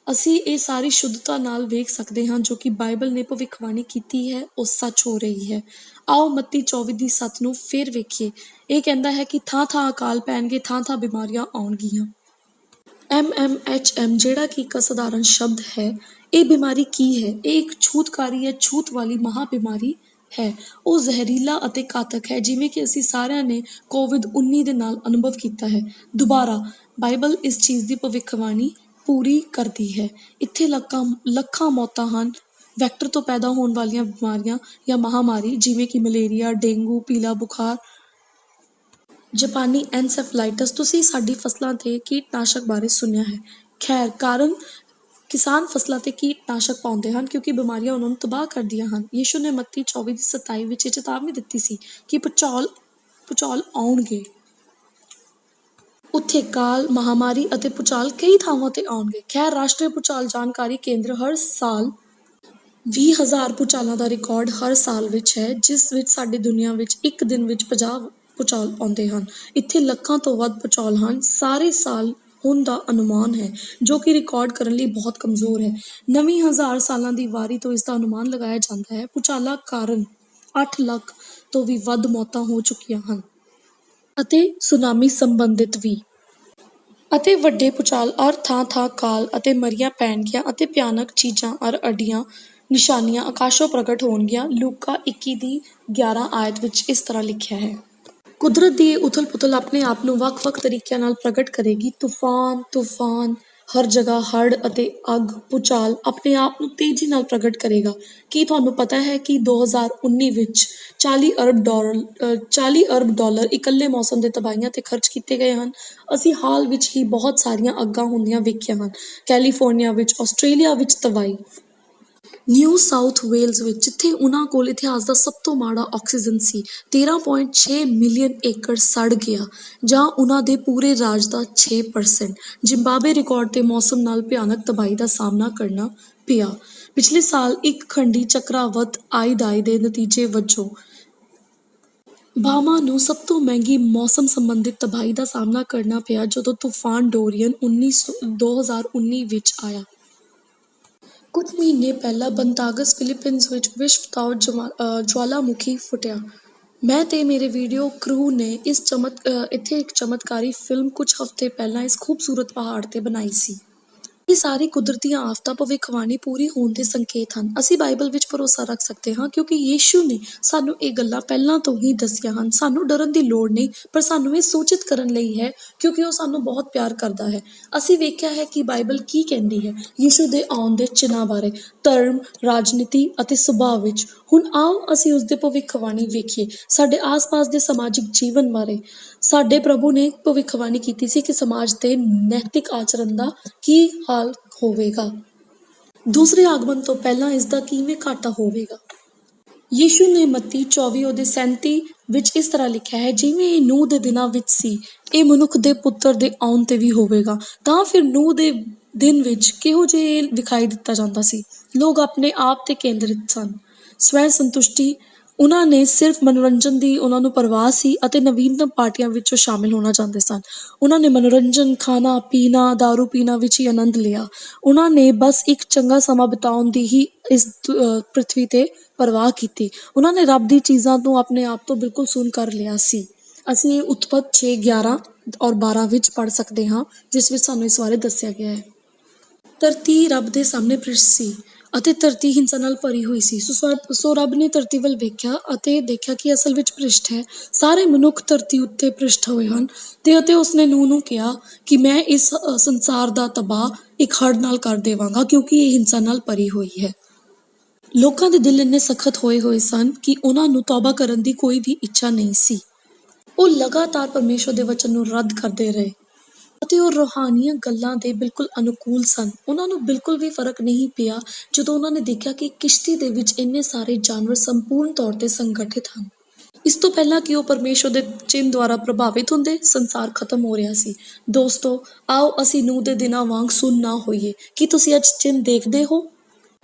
A: ਅਸੀਂ ਇਹ ਸਾਰੀ ਸ਼ੁੱਧਤਾ ਨਾਲ ਵੇਖ ਸਕਦੇ ਹਾਂ ਜੋ ਕਿ ਬਾਈਬਲ ਨੇ ਭਵਿੱਖਬਾਣੀ ਕੀਤੀ ਹੈ ਉਹ ਸੱਚ ਹੋ ਰਹੀ ਹੈ। ਆਓ ਮੱਤੀ 24:7 ਨੂੰ ਫਿਰ ਵੇਖੀਏ। ਇਹ ਕਹਿੰਦਾ ਹੈ ਕਿ ਥਾਂ-ਥਾਂ ਅਕਾਲ ਪੈਣਗੇ, ਥਾਂ-ਥਾਂ ਬਿਮਾਰੀਆਂ ਆਉਣਗੀਆਂ। MMHM ਜਿਹੜਾ ਕਿ ਇੱਕ ਅਸਧਾਰਨ ਸ਼ਬਦ ਹੈ, ਇਹ ਬਿਮਾਰੀ ਕੀ ਹੈ? ਇਹ ਇੱਕ ਛੂਤਕਾਰੀ ਜਾਂ ਛੂਤ ਵਾਲੀ ਮਹਾ ਬਿਮਾਰੀ ਹੈ। ਉਹ ਜ਼ਹਿਰੀਲਾ ਅਤੇ ਘਾਤਕ ਹੈ, ਜਿਵੇਂ ਕਿ ਅਸੀਂ ਸਾਰਿਆਂ ਨੇ ਕੋਵਿਡ-19 ਦੇ ਨਾਲ ਅਨੁਭਵ ਕੀਤਾ ਹੈ। ਦੁਬਾਰਾ, ਬਾਈਬਲ ਇਸ ਚੀਜ਼ ਦੀ ਭਵਿੱਖਬਾਣੀ ਪੂਰੀ ਕਰਦੀ ਹੈ। ਇੱਥੇ ਲੱਖਾਂ ਮੌਤਾਂ ਹਨ। ਵੈਕਟਰ ਤੋਂ ਪੈਦਾ ਹੋਣ ਵਾਲੀਆਂ ਬਿਮਾਰੀਆਂ ਜਾਂ ਮਹਾਮਾਰੀ ਜਿਵੇਂ ਕਿ ਮਲੇਰੀਆ, ਡੇਂਗੂ, ਪੀਲਾ ਬੁਖਾਰ, ਜਾਪਾਨੀ ਐਨਸੈਫਲਾਈਟਸ। ਤੁਸੀਂ ਸਾਡੀ ਫਸਲਾਂ ਤੇ ਕੀਟਨਾਸ਼ਕ ਬਾਰੇ ਸੁਣਿਆ ਹੈ। ਖੈਰ, ਕਾਰਨ ਕਿਸਾਨ ਫਸਲਾਂ ਤੇ ਕੀਟਨਾਸ਼ਕ ਪਾਉਂਦੇ ਹਨ ਕਿਉਂਕਿ ਬਿਮਾਰੀਆਂ ਉਹਨਾਂ ਨੂੰ ਤਬਾਹ ਕਰਦੀਆਂ ਹਨ। ਯਿਸੂ ਨੇ ਮੱਤੀ 24:27 ਵਿੱਚ ਇਹ ਚੇਤਾਵਨੀ ਦਿੱਤੀ ਸੀ ਕਿ ਭੂਚਾਲ ਆਉਣਗੇ। ਉੱਥੇ ਕਾਲ, ਮਹਾਮਾਰੀ ਅਤੇ ਭੂਚਾਲ ਕਈ ਥਾਵਾਂ ਤੇ ਆਉਣਗੇ। ਖੈਰ, ਰਾਸ਼ਟਰੀ ਭੂਚਾਲ ਜਾਣਕਾਰੀ ਕੇਂਦਰ ਹਰ ਸਾਲ 20,000 ਭੂਚਾਲਾਂ ਦਾ ਰਿਕਾਰਡ ਹਰ ਸਾਲ ਵਿੱਚ ਹੈ, ਜਿਸ ਵਿੱਚ ਸਾਡੀ ਦੁਨੀਆ ਵਿੱਚ ਇੱਕ ਦਿਨ ਵਿੱਚ 50 ਭੂਚਾਲ ਆਉਂਦੇ ਹਨ। ਇੱਥੇ ਲੱਖਾਂ ਤੋਂ ਵੱਧ ਭੂਚਾਲ ਹਨ ਸਾਰੇ ਸਾਲ ਹੋਣ ਦਾ ਅਨੁਮਾਨ ਹੈ, ਜੋ ਕਿ ਰਿਕਾਰਡ ਕਰਨ ਲਈ ਬਹੁਤ ਕਮਜ਼ੋਰ ਹੈ। ਨਵੀਂ 1000 ਸਾਲਾਂ ਦੀ ਵਾਰੀ ਤੋਂ ਇਸ ਦਾ ਅਨੁਮਾਨ ਲਗਾਇਆ ਜਾਂਦਾ ਹੈ। ਭੂਚਾਲਾਂ ਕਾਰਨ 8 ਲੱਖ ਤੋਂ ਵੀ ਵੱਧ ਮੌਤਾਂ ਹੋ ਚੁੱਕੀਆਂ ਹਨ ਅਤੇ ਸੁਨਾਮੀ ਸੰਬੰਧਿਤ ਵੀ। ਅਤੇ ਵੱਡੇ ਭੂਚਾਲ ਹਰ ਥਾਂ ਕਾਲ ਅਤੇ ਮਰੀਆਂ ਪੈਣਗੀਆਂ ਅਤੇ ਭਿਆਨਕ ਚੀਜ਼ਾਂ ਅੱਡੀਆਂ ਨਿਸ਼ਾਨੀਆਂ ਆਕਾਸ਼ੋਂ ਪ੍ਰਗਟ ਹੋਣਗੀਆਂ। ਲੂਕਾ 21:11 ਆਇਤ ਵਿੱਚ ਇਸ ਤਰ੍ਹਾਂ ਲਿਖਿਆ ਹੈ। ਕੁਦਰਤ ਦੀ ਇਹ ਉਥਲ-ਪੁਥਲ ਆਪਣੇ ਆਪ ਨੂੰ ਵੱਖ-ਵੱਖ ਤਰੀਕਿਆਂ ਨਾਲ ਪ੍ਰਗਟ ਕਰੇਗੀ। ਤੂਫਾਨ, ਹਰ ਜਗ੍ਹਾ ਹੜ੍ਹ ਅਤੇ ਅੱਗ, ਭੂਚਾਲ ਆਪਣੇ ਆਪ ਨੂੰ ਤੇਜ਼ੀ ਨਾਲ ਪ੍ਰਗਟ ਕਰੇਗਾ। ਕੀ ਤੁਹਾਨੂੰ ਪਤਾ ਹੈ ਕਿ 2019 ਵਿੱਚ 40 ਅਰਬ ਡਾਲਰ ਇਕੱਲੇ ਮੌਸਮ ਦੇ ਤਬਾਹੀਆਂ ਤੇ ਖਰਚ ਕੀਤੇ ਗਏ ਹਨ? ਅਸੀਂ ਹਾਲ ਵਿੱਚ ਹੀ ਬਹੁਤ ਸਾਰੀਆਂ ਅੱਗਾਂ ਹੁੰਦੀਆਂ ਵੇਖੀਆਂ ਹਨ। ਕੈਲੀਫੋਰਨੀਆ ਵਿੱਚ, ਆਸਟ੍ਰੇਲੀਆ ਵਿੱਚ ਤਬਾਹੀ। ਨਿਊ ਸਾਊਥ ਵੇਲਜ਼ ਵਿੱਚ, ਜਿੱਥੇ ਉਨ੍ਹਾਂ ਕੋਲ ਇਤਿਹਾਸ ਦਾ ਸਭ ਤੋਂ ਮਾੜਾ ਆਕਸੀਜਨ ਸੀ, 13.6 ਮਿਲੀਅਨ ਏਕੜ ਸੜ ਗਿਆ, ਜਾਂ ਉਨ੍ਹਾਂ ਦੇ ਪੂਰੇ ਰਾਜ ਦਾ 6%। ਜ਼ਿੰਬਾਬਵੇ ਰਿਕਾਰਡ ਤੇ ਮੌਸਮ ਨਾਲ ਭਿਆਨਕ ਤਬਾਹੀ ਦਾ ਸਾਹਮਣਾ ਕਰਨਾ ਪਿਆ। ਪਿਛਲੇ ਸਾਲ ਇੱਕ ਖੰਡੀ ਚੱਕਰਵਾਤ ਆਈਦਾਈ ਦੇ ਨਤੀਜੇ ਵਜੋਂ ਬਾਹਾਮਾ ਨੂੰ ਸਭ ਤੋਂ ਮਹਿੰਗੀ ਮੌਸਮ ਸੰਬੰਧਿਤ ਤਬਾਹੀ ਦਾ ਸਾਹਮਣਾ ਕਰਨਾ ਪਿਆ ਜਦੋਂ ਤੂਫਾਨ ਡੋਰੀਅਨ 2019 ਵਿੱਚ ਆਇਆ। ਕੁਝ ਮਹੀਨੇ ਪਹਿਲਾਂ ਬੰਤਾਗਸ, ਫਿਲੀਪੀਨਜ਼ ਵਿੱਚ ਵਿਸ਼ਵ ਧਾਵ ਜਵਾਲਾਮੁਖੀ ਫੁੱਟਿਆ। ਮੈਂ ਤੇ ਮੇਰੇ ਵੀਡੀਓ ਕਰੂ ਨੇ ਇੱਥੇ ਇੱਕ ਚਮਤਕਾਰੀ ਫਿਲਮ ਕੁਝ ਹਫ਼ਤੇ ਪਹਿਲਾਂ ਇਸ ਖੂਬਸੂਰਤ ਪਹਾੜ ਤੇ ਬਣਾਈ ਸੀ। ਇਹ ਸਾਰੀ ਕੁਦਰਤੀ ਆਫ਼ਤਾਂ ਭਵਿੱਖਬਾਣੀ ਪੂਰੀ ਹੋਣ ਦੇ ਸੰਕੇਤ ਹਨ। ਅਸੀਂ ਬਾਈਬਲ ਵਿੱਚ ਭਰੋਸਾ ਰੱਖ ਸਕਦੇ ਹਾਂ ਕਿਉਂਕਿ ਯਿਸੂ ਨੇ ਸਾਨੂੰ ਇਹ ਗੱਲਾਂ ਪਹਿਲਾਂ ਤੋਂ ਹੀ ਦੱਸੀਆਂ ਹਨ। ਸਾਨੂੰ ਡਰਨ ਦੀ ਲੋੜ ਨਹੀਂ, ਪਰ ਸਾਨੂੰ ਇਹ ਸੂਚਿਤ ਕਰਨ ਲਈ ਹੈ ਕਿਉਂਕਿ ਉਹ ਸਾਨੂੰ ਬਹੁਤ ਪਿਆਰ ਕਰਦਾ ਹੈ। ਅਸੀਂ ਵੇਖਿਆ ਹੈ ਕਿ ਬਾਈਬਲ ਕੀ ਕਹਿੰਦੀ ਹੈ ਯਿਸੂ ਦੇ ਆਉਣ ਦੇ ਚਿੰਨ੍ਹਾਂ ਬਾਰੇ, ਧਰਮ, ਰਾਜਨੀਤੀ ਅਤੇ ਸੁਭਾਅ ਵਿੱਚ। ਹੁਣ ਆਓ ਅਸੀਂ ਉਸ ਦੇ ਭਵਿੱਖਬਾਣੀ ਵੇਖੀਏ। ਸਾਡੇ ਆਸ-ਪਾਸ ਦੇ ਸਮਾਜਿਕ ਜੀਵਨ ਬਾਰੇ ਸਾਡੇ ਪ੍ਰਭੂ ਨੇ ਭਵਿੱਖਬਾਣੀ ਕੀਤੀ ਸੀ ਕਿ ਸਮਾਜ ਦੇ ਨੈਤਿਕ ਆਚਰਣ ਦਾ ਕੀ ਹਾਲ ਹੋਵੇਗਾ। ਦੂਸਰੇ ਆਗਮਨ ਤੋਂ ਪਹਿਲਾਂ ਇਸ ਦਾ ਕਿਵੇਂ ਘਾਟਾ ਹੋਵੇਗਾ? ਯੀਸ਼ੂ ਨੇ ਮੱਤੀ 24 ਉਹਦੇ 37 ਵਿੱਚ ਇਸ ਤਰ੍ਹਾਂ ਲਿਖਿਆ ਹੈ, ਜਿਵੇਂ ਇਹ ਨੂਹ ਦੇ ਦਿਨਾਂ ਵਿੱਚ ਸੀ, ਇਹ ਮਨੁੱਖ ਦੇ ਪੁੱਤਰ ਦੇ ਆਉਣ ਤੇ ਵੀ ਹੋਵੇਗਾ। ਤਾਂ ਫਿਰ ਨੂਹ ਦੇ ਦਿਨ ਵਿੱਚ ਕਿਹੋ ਜਿਹੇ ਇਹ ਵਿਖਾਈ ਦਿੱਤਾ ਜਾਂਦਾ ਸੀ? ਲੋਕ ਆਪਣੇ ਆਪ ਤੇ ਕੇਂਦਰਿਤ ਸਨ, ਸਵੈ ਸੰਤੁਸ਼ਟੀ, ਉਹਨਾਂ ਨੇ ਸਿਰਫ ਮਨੋਰੰਜਨ ਦੀ ਉਹਨਾਂ ਨੂੰ ਪਰਵਾਹ ਸੀ ਅਤੇ ਨਵੀਨਤਮ ਪਾਰਟੀਆਂ ਵਿੱਚ ਉਹ ਸ਼ਾਮਿਲ ਹੋਣਾ ਚਾਹੁੰਦੇ ਸਨ। ਉਹਨਾਂ ਨੇ ਮਨੋਰੰਜਨ, ਖਾਣਾ ਪੀਣਾ, ਦਾਰੂ ਪੀਣਾ ਵਿੱਚ ਹੀ ਆਨੰਦ ਲਿਆ। ਉਹਨਾਂ ਨੇ ਬਸ ਇੱਕ ਚੰਗਾ ਸਮਾਂ ਬਿਤਾਉਣ ਦੀ ਹੀ ਇਸ ਪ੍ਰਿਥਵੀ ਤੇ ਪਰਵਾਹ ਕੀਤੀ। ਉਹਨਾਂ ਨੇ ਰੱਬ ਦੀ ਚੀਜ਼ਾਂ ਤੋਂ ਆਪਣੇ ਆਪ ਤੋਂ ਬਿਲਕੁਲ ਸੁੰਨ ਕਰ ਲਿਆ ਸੀ। ਅਸੀਂ ਇਹ ਉਤਪਤ 6, 11 ਔਰ 12 ਵਿੱਚ ਪੜ੍ਹ ਸਕਦੇ ਹਾਂ, ਜਿਸ ਵਿੱਚ ਸਾਨੂੰ ਇਸ ਬਾਰੇ ਦੱਸਿਆ ਗਿਆ ਹੈ। ਧਰਤੀ ਰੱਬ ਦੇ ਸਾਹਮਣੇ ਭ੍ਰਿਸ਼ਟ ਸੀ ਅਤੇ ਧਰਤੀ ਹਿੰਸਾ ਨਾਲ ਭਰੀ ਹੋਈ ਸੀ। ਸੋ ਰੱਬ ਨੇ ਧਰਤੀ ਵੱਲ ਵੇਖਿਆ ਅਤੇ ਦੇਖਿਆ ਕਿ ਅਸਲ ਵਿੱਚ ਭ੍ਰਿਸ਼ਟ ਹੈ। ਸਾਰੇ ਮਨੁੱਖ ਧਰਤੀ ਉੱਤੇ ਭ੍ਰਿਸ਼ਟ ਹੋਏ ਹਨ ਅਤੇ ਉਸਨੇ ਨੂਹ ਨੂੰ ਕਿਹਾ ਕਿ ਮੈਂ ਇਸ ਸੰਸਾਰ ਦਾ ਤਬਾਹ ਇੱਕ ਹੜ੍ਹ ਨਾਲ ਕਰ ਦੇਵਾਂਗਾ, ਕਿਉਂਕਿ ਇਹ ਹਿੰਸਾ ਨਾਲ ਭਰੀ ਹੋਈ ਹੈ। ਲੋਕਾਂ ਦੇ ਦਿਲ ਇੰਨੇ ਸਖਤ ਹੋਏ ਸਨ ਕਿ ਉਹਨਾਂ ਨੂੰ ਤੌਬਾ ਕਰਨ ਦੀ ਕੋਈ ਵੀ ਇੱਛਾ ਨਹੀਂ ਸੀ। ਉਹ ਲਗਾਤਾਰ ਪਰਮੇਸ਼ਵਰ ਦੇ ਵਚਨ ਨੂੰ ਰੱਦ ਕਰਦੇ ਰਹੇ ਅਤੇ ਉਹ ਰੂਹਾਨੀਆਂ ਗੱਲਾਂ ਦੇ ਬਿਲਕੁਲ ਅਨੁਕੂਲ ਸਨ। ਉਹਨਾਂ ਨੂੰ ਬਿਲਕੁਲ ਵੀ ਫਰਕ ਨਹੀਂ ਪਿਆ ਜਦੋਂ ਉਹਨਾਂ ਨੇ ਦੇਖਿਆ ਕਿ ਕਿਸ਼ਤੀ ਦੇ ਵਿੱਚ ਇੰਨੇ ਸਾਰੇ ਜਾਨਵਰ ਸੰਪੂਰਨ ਤੌਰ ਤੇ ਸੰਗਠਿਤ ਹਨ। ਇਸ ਤੋਂ ਪਹਿਲਾਂ ਕਿ ਉਹ ਪਰਮੇਸ਼ਵਰ ਦੇ ਚਿੰਨ੍ਹ ਦੁਆਰਾ ਪ੍ਰਭਾਵਿਤ ਹੁੰਦੇ, ਸੰਸਾਰ ਖਤਮ ਹੋ ਰਿਹਾ ਸੀ। ਦੋਸਤੋ, ਆਓ ਅਸੀਂ ਨੂਹ ਦੇ ਦਿਨਾਂ ਵਾਂਗ ਸੁੰਨ ਨਾ ਹੋਈਏ। ਕੀ ਤੁਸੀਂ ਅੱਜ ਚਿੰਨ੍ਹ ਦੇਖਦੇ ਹੋ?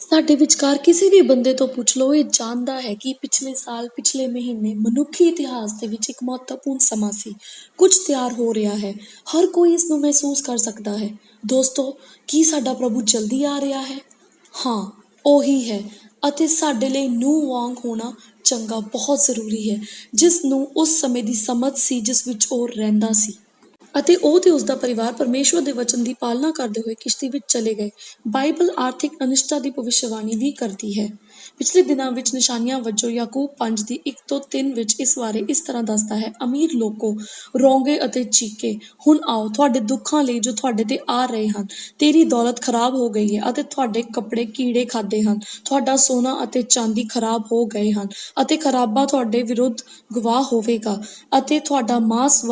A: ਸਾਡੇ ਵਿਚਕਾਰ ਕਿਸੇ ਵੀ ਬੰਦੇ ਤੋਂ ਪੁੱਛ ਲਓ, ਇਹ ਜਾਣਦਾ ਹੈ ਕਿ ਪਿਛਲੇ ਸਾਲ, ਪਿਛਲੇ ਮਹੀਨੇ ਮਨੁੱਖੀ ਇਤਿਹਾਸ ਦੇ ਵਿੱਚ ਇੱਕ ਮਹੱਤਵਪੂਰਨ ਸਮਾਂ ਸੀ। ਕੁਝ ਤਿਆਰ ਹੋ ਰਿਹਾ ਹੈ। ਹਰ ਕੋਈ ਇਸ ਨੂੰ ਮਹਿਸੂਸ ਕਰ ਸਕਦਾ ਹੈ। ਦੋਸਤੋ, ਕੀ ਸਾਡਾ ਪ੍ਰਭੂ ਜਲਦੀ ਆ ਰਿਹਾ ਹੈ? ਹਾਂ, ਉਹੀ ਹੈ। ਅਤੇ ਸਾਡੇ ਲਈ ਨੂਹ ਵਾਂਗ ਹੋਣਾ ਚੰਗਾ ਬਹੁਤ ਜ਼ਰੂਰੀ ਹੈ, ਜਿਸ ਨੂੰ ਉਸ ਸਮੇਂ ਦੀ ਸਮਝ ਸੀ ਜਿਸ ਵਿੱਚ ਉਹ ਰਹਿੰਦਾ ਸੀ। ਅਤੇ ਉਹ ਤੇ ਉਸਦਾ ਪਰਿਵਾਰ ਪਰਮੇਸ਼ਵਰ ਦੇ ਵਚਨ ਦੀ ਪਾਲਣਾ ਕਰਦੇ ਹੋਏ ਕਿਸ਼ਤੀ ਵਿੱਚ ਚਲੇ ਗਏ। ਬਾਈਬਲ ਆਰਥਿਕ ਅਨਿਸ਼ਟਤਾ ਦੀ ਭਵਿੱਖਬਾਣੀ ਵੀ ਕਰਦੀ ਹੈ। ਪਿਛਲੇ ਦਿਨਾਂ ਵਿੱਚ ਨਿਸ਼ਾਨੀਆਂ ਵਜੋਂ ਯਾਕੂਬ 5 ਦੀ 1-3 ਵਿੱਚ ਇਸ ਬਾਰੇ ਇਸ ਤਰ੍ਹਾਂ ਦੱਸਦਾ ਹੈ, ਅਮੀਰ ਲੋਕੋ, ਰੋਂਗੇ ਅਤੇ ਚੀਕੇ, ਹੁਣ ਆਓ ਤੁਹਾਡੇ ਦੁੱਖਾਂ ਲਈ ਜੋ ਤੁਹਾਡੇ ਤੇ ਆ ਰਹੇ ਹਨ। ਤੇਰੀ ਦੌਲਤ ਖਰਾਬ ਹੋ ਗਈ ਹੈ ਅਤੇ ਤੁਹਾਡੇ ਕੱਪੜੇ ਕੀੜੇ ਖਾਦੇ ਹਨ। ਤੁਹਾਡਾ ਸੋਨਾ ਅਤੇ ਚਾਂਦੀ ਖਰਾਬ ਹੋ ਗਏ ਹਨ ਅਤੇ ਖਰਾਬਾ ਤੁਹਾਡੇ ਵਿਰੁੱਧ ਗਵਾਹ ਹੋਵੇਗਾ ਅਤੇ ਤੁਹਾਡਾ ਮਾਂਸ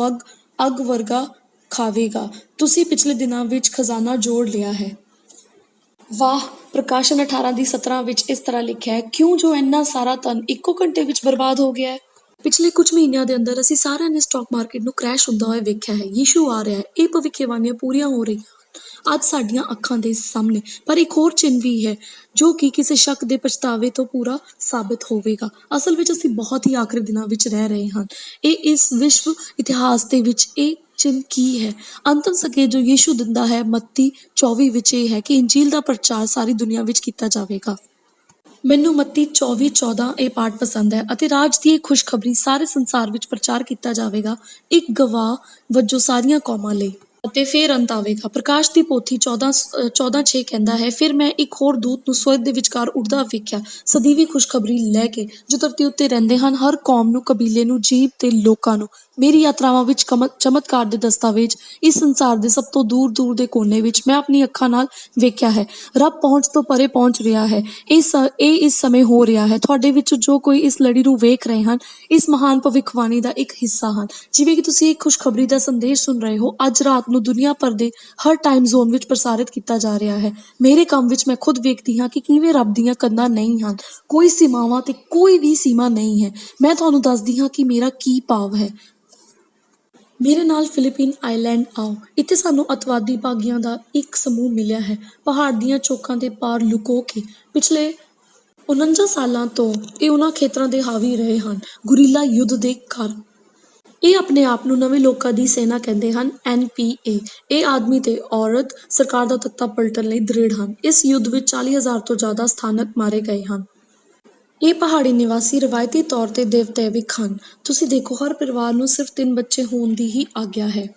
A: ਅੱਗ ਵਰਗਾ ਖਾਵੇਗਾ। ਤੁਸੀਂ ਪਿਛਲੇ ਦਿਨਾਂ ਵਿੱਚ ਖਜ਼ਾਨਾ ਜੋੜ ਲਿਆ ਹੈ। ਵਾਹ! ਪ੍ਰਕਾਸ਼ਨ 18 ਦੀ 17 ਵਿੱਚ ਇਸ ਤਰ੍ਹਾਂ ਲਿਖਿਆ ਹੈ, ਕਿਉਂ ਜੋ ਇੰਨਾ ਸਾਰਾ ਧਨ ਇੱਕੋ ਘੰਟੇ ਵਿੱਚ ਬਰਬਾਦ ਹੋ ਗਿਆ ਹੈ। ਪਿਛਲੇ ਕੁਝ ਮਹੀਨਿਆਂ ਦੇ ਅੰਦਰ ਅਸੀਂ ਸਾਰਿਆਂ ਨੇ ਸਟਾਕ ਮਾਰਕੀਟ ਨੂੰ ਕ੍ਰੈਸ਼ ਹੁੰਦਾ ਹੋਇਆ ਵੇਖਿਆ ਹੈ। ਯੀਸ਼ੂ ਆ ਰਿਹਾ ਹੈ। ਇਹ ਭਵਿੱਖਬਾਣੀਆਂ ਪੂਰੀਆਂ ਹੋ ਰਹੀਆਂ ਅੱਜ ਸਾਡੀਆਂ ਅੱਖਾਂ ਦੇ ਸਾਹਮਣੇ। ਪਰ ਇੱਕ ਹੋਰ ਚਿੰਨ੍ਹ ਵੀ ਹੈ ਜੋ ਕਿ ਕਿਸੇ ਸ਼ੱਕ ਦੇ ਪਛਤਾਵੇ ਤੋਂ ਪੂਰਾ ਸਾਬਿਤ ਹੋਵੇਗਾ। ਅਸਲ ਵਿੱਚ ਅਸੀਂ ਬਹੁਤ ਹੀ ਆਖਰੀ ਦਿਨਾਂ ਵਿੱਚ ਰਹਿ ਰਹੇ ਹਾਂ। ਇਹ ਇਸ ਵਿਸ਼ਵ ਇਤਿਹਾਸ ਦੇ ਵਿੱਚ ਇਹ ਚਿੰਨ੍ਹ ਕੀ ਹੈ? ਅੰਤਮ ਸੰਕੇਤ ਜੋ ਯੀਸ਼ੂ ਦਿੰਦਾ ਹੈ ਮੱਤੀ 24 ਵਿੱਚ ਇਹ ਹੈ ਕਿ ਇੰਜੀਲ ਦਾ ਪ੍ਰਚਾਰ ਸਾਰੀ ਦੁਨੀਆ ਵਿੱਚ ਕੀਤਾ ਜਾਵੇਗਾ। ਮੈਨੂੰ ਮੱਤੀ 24:14 ਇਹ ਪਾਠ ਪਸੰਦ ਹੈ ਅਤੇ ਰਾਜ ਦੀ ਇਹ ਖੁਸ਼ਖਬਰੀ ਸਾਰੇ ਸੰਸਾਰ ਵਿੱਚ ਪ੍ਰਚਾਰ ਕੀਤਾ ਜਾਵੇਗਾ, ਇੱਕ ਗਵਾਹ ਵਜੋਂ ਸਾਰੀਆਂ ਕੌਮਾਂ ਲਈ। ਅਤੇ ਫਿਰ ਅੰਤ ਆਵੇਗਾ। ਪ੍ਰਕਾਸ਼ ਦੀ ਪੋਥੀ 14:6 ਕਹਿੰਦਾ ਹੈ, ਫਿਰ ਮੈਂ ਇੱਕ ਹੋਰ ਦੂਤ ਨੂੰ ਸਵਰਗ ਦੇ ਵਿਚਕਾਰ ਉੱਡਦਾ ਵੇਖਿਆ, ਸਦੀਵੀ ਖੁਸ਼ਖਬਰੀ ਲੈ ਕੇ, ਜੋ ਧਰਤੀ ਉੱਤੇ ਰਹਿੰਦੇ ਹਨ, ਹਰ ਕੌਮ ਨੂੰ, ਕਬੀਲੇ ਨੂੰ, ਜੀਭ ਤੇ ਲੋਕਾਂ ਨੂੰ। ਮੇਰੀ ਯਾਤਰਾਵਾਂ ਵਿੱਚ ਚਮਤਕਾਰ ਦੇ ਦਸਤਾਵੇਜ਼ ਇਸ ਸੰਸਾਰ ਦੇ ਸਭ ਤੋਂ ਦੂਰ ਦੇ ਕੋਨੇ ਵਿੱਚ ਮੈਂ ਆਪਣੀ ਅੱਖਾਂ ਨਾਲ ਵੇਖਿਆ ਹੈ। ਰੱਬ ਪਹੁੰਚ ਤੋਂ ਪਰੇ ਪਹੁੰਚ ਰਿਹਾ ਹੈ। ਇਹ ਇਸ ਸਮੇਂ ਹੋ ਰਿਹਾ ਹੈ। ਤੁਹਾਡੇ ਵਿੱਚੋਂ ਜੋ ਕੋਈ ਇਸ ਲੜੀ ਨੂੰ ਵੇਖ ਰਹੇ ਹਨ, ਇਸ ਮਹਾਨ ਭਵਿੱਖਬਾਣੀ ਦਾ ਇੱਕ ਹਿੱਸਾ ਹਨ। ਜਿਵੇਂ ਕਿ ਤੁਸੀਂ ਇੱਕ ਖੁਸ਼ਖਬਰੀ ਦਾ ਸੰਦੇਸ਼ ਸੁਣ ਰਹੇ ਹੋ, ਅੱਜ ਰਾਤ ਨੂੰ ਦੁਨੀਆ ਭਰ ਦੇ ਹਰ ਟਾਈਮ ਜ਼ੋਨ ਵਿੱਚ ਪ੍ਰਸਾਰਿਤ ਕੀਤਾ ਜਾ ਰਿਹਾ ਹੈ। ਮੇਰੇ ਕੰਮ ਵਿੱਚ ਮੈਂ ਖੁਦ ਵੇਖਦੀ ਹਾਂ ਕਿ ਕਿਵੇਂ ਰੱਬ ਦੀਆਂ ਕੰਧਾਂ ਨਹੀਂ ਹਨ, ਕੋਈ ਸੀਮਾਵਾਂ ਤੇ ਕੋਈ ਵੀ ਸੀਮਾ ਨਹੀਂ ਹੈ। ਮੈਂ ਤੁਹਾਨੂੰ ਦੱਸਦੀ ਹਾਂ ਕਿ ਮੇਰਾ ਕੀ ਭਾਵ ਹੈ। ਮੇਰੇ ਨਾਲ ਫਿਲੀਪੀਨ ਆਈਲੈਂਡ ਆਓ। ਇੱਥੇ ਸਾਨੂੰ ਅੱਤਵਾਦੀ ਭਾਗੀਆਂ ਦਾ ਇੱਕ ਸਮੂਹ ਮਿਲਿਆ ਹੈ, ਪਹਾੜ ਦੀਆਂ ਚੋਖਾਂ ਦੇ ਪਾਰ ਲੁਕੋ ਕੇ। ਪਿਛਲੇ 49 ਸਾਲਾਂ ਤੋਂ ਇਹ ਉਹਨਾਂ ਖੇਤਰਾਂ ਦੇ ਹਾਵੀ ਰਹੇ ਹਨ, ਗੁਰੀਲਾ ਯੁੱਧ ਦੇ ਕਾਰਨ। ਇਹ ਆਪਣੇ ਆਪ ਨੂੰ ਨਵੇਂ ਲੋਕਾਂ ਦੀ ਸੈਨਾ ਕਹਿੰਦੇ ਹਨ, NPA। ਇਹ ਆਦਮੀ ਤੇ ਔਰਤ ਸਰਕਾਰ ਦਾ ਤਖਤਾ ਪਲਟਣ ਲਈ ਦ੍ਰਿੜ ਹਨ। ਇਸ ਯੁੱਧ ਵਿੱਚ 40,000 ਤੋਂ ਜ਼ਿਆਦਾ ਸਥਾਨਕ ਮਾਰੇ ਗਏ ਹਨ। ਇਹ ਪਹਾੜੀ ਨਿਵਾਸੀ ਰਵਾਇਤੀ ਤੌਰ ਤੇ ਦੇਵਤੈਵਿਕ ਹਨ। ਤੁਸੀਂ ਦੇਖੋ, ਹਰ ਪਰਿਵਾਰ ਨੂੰ ਸਿਰਫ 3 ਬੱਚੇ ਹੋਣ ਦੀ ਹੀ ਆਗਿਆ ਹੈ।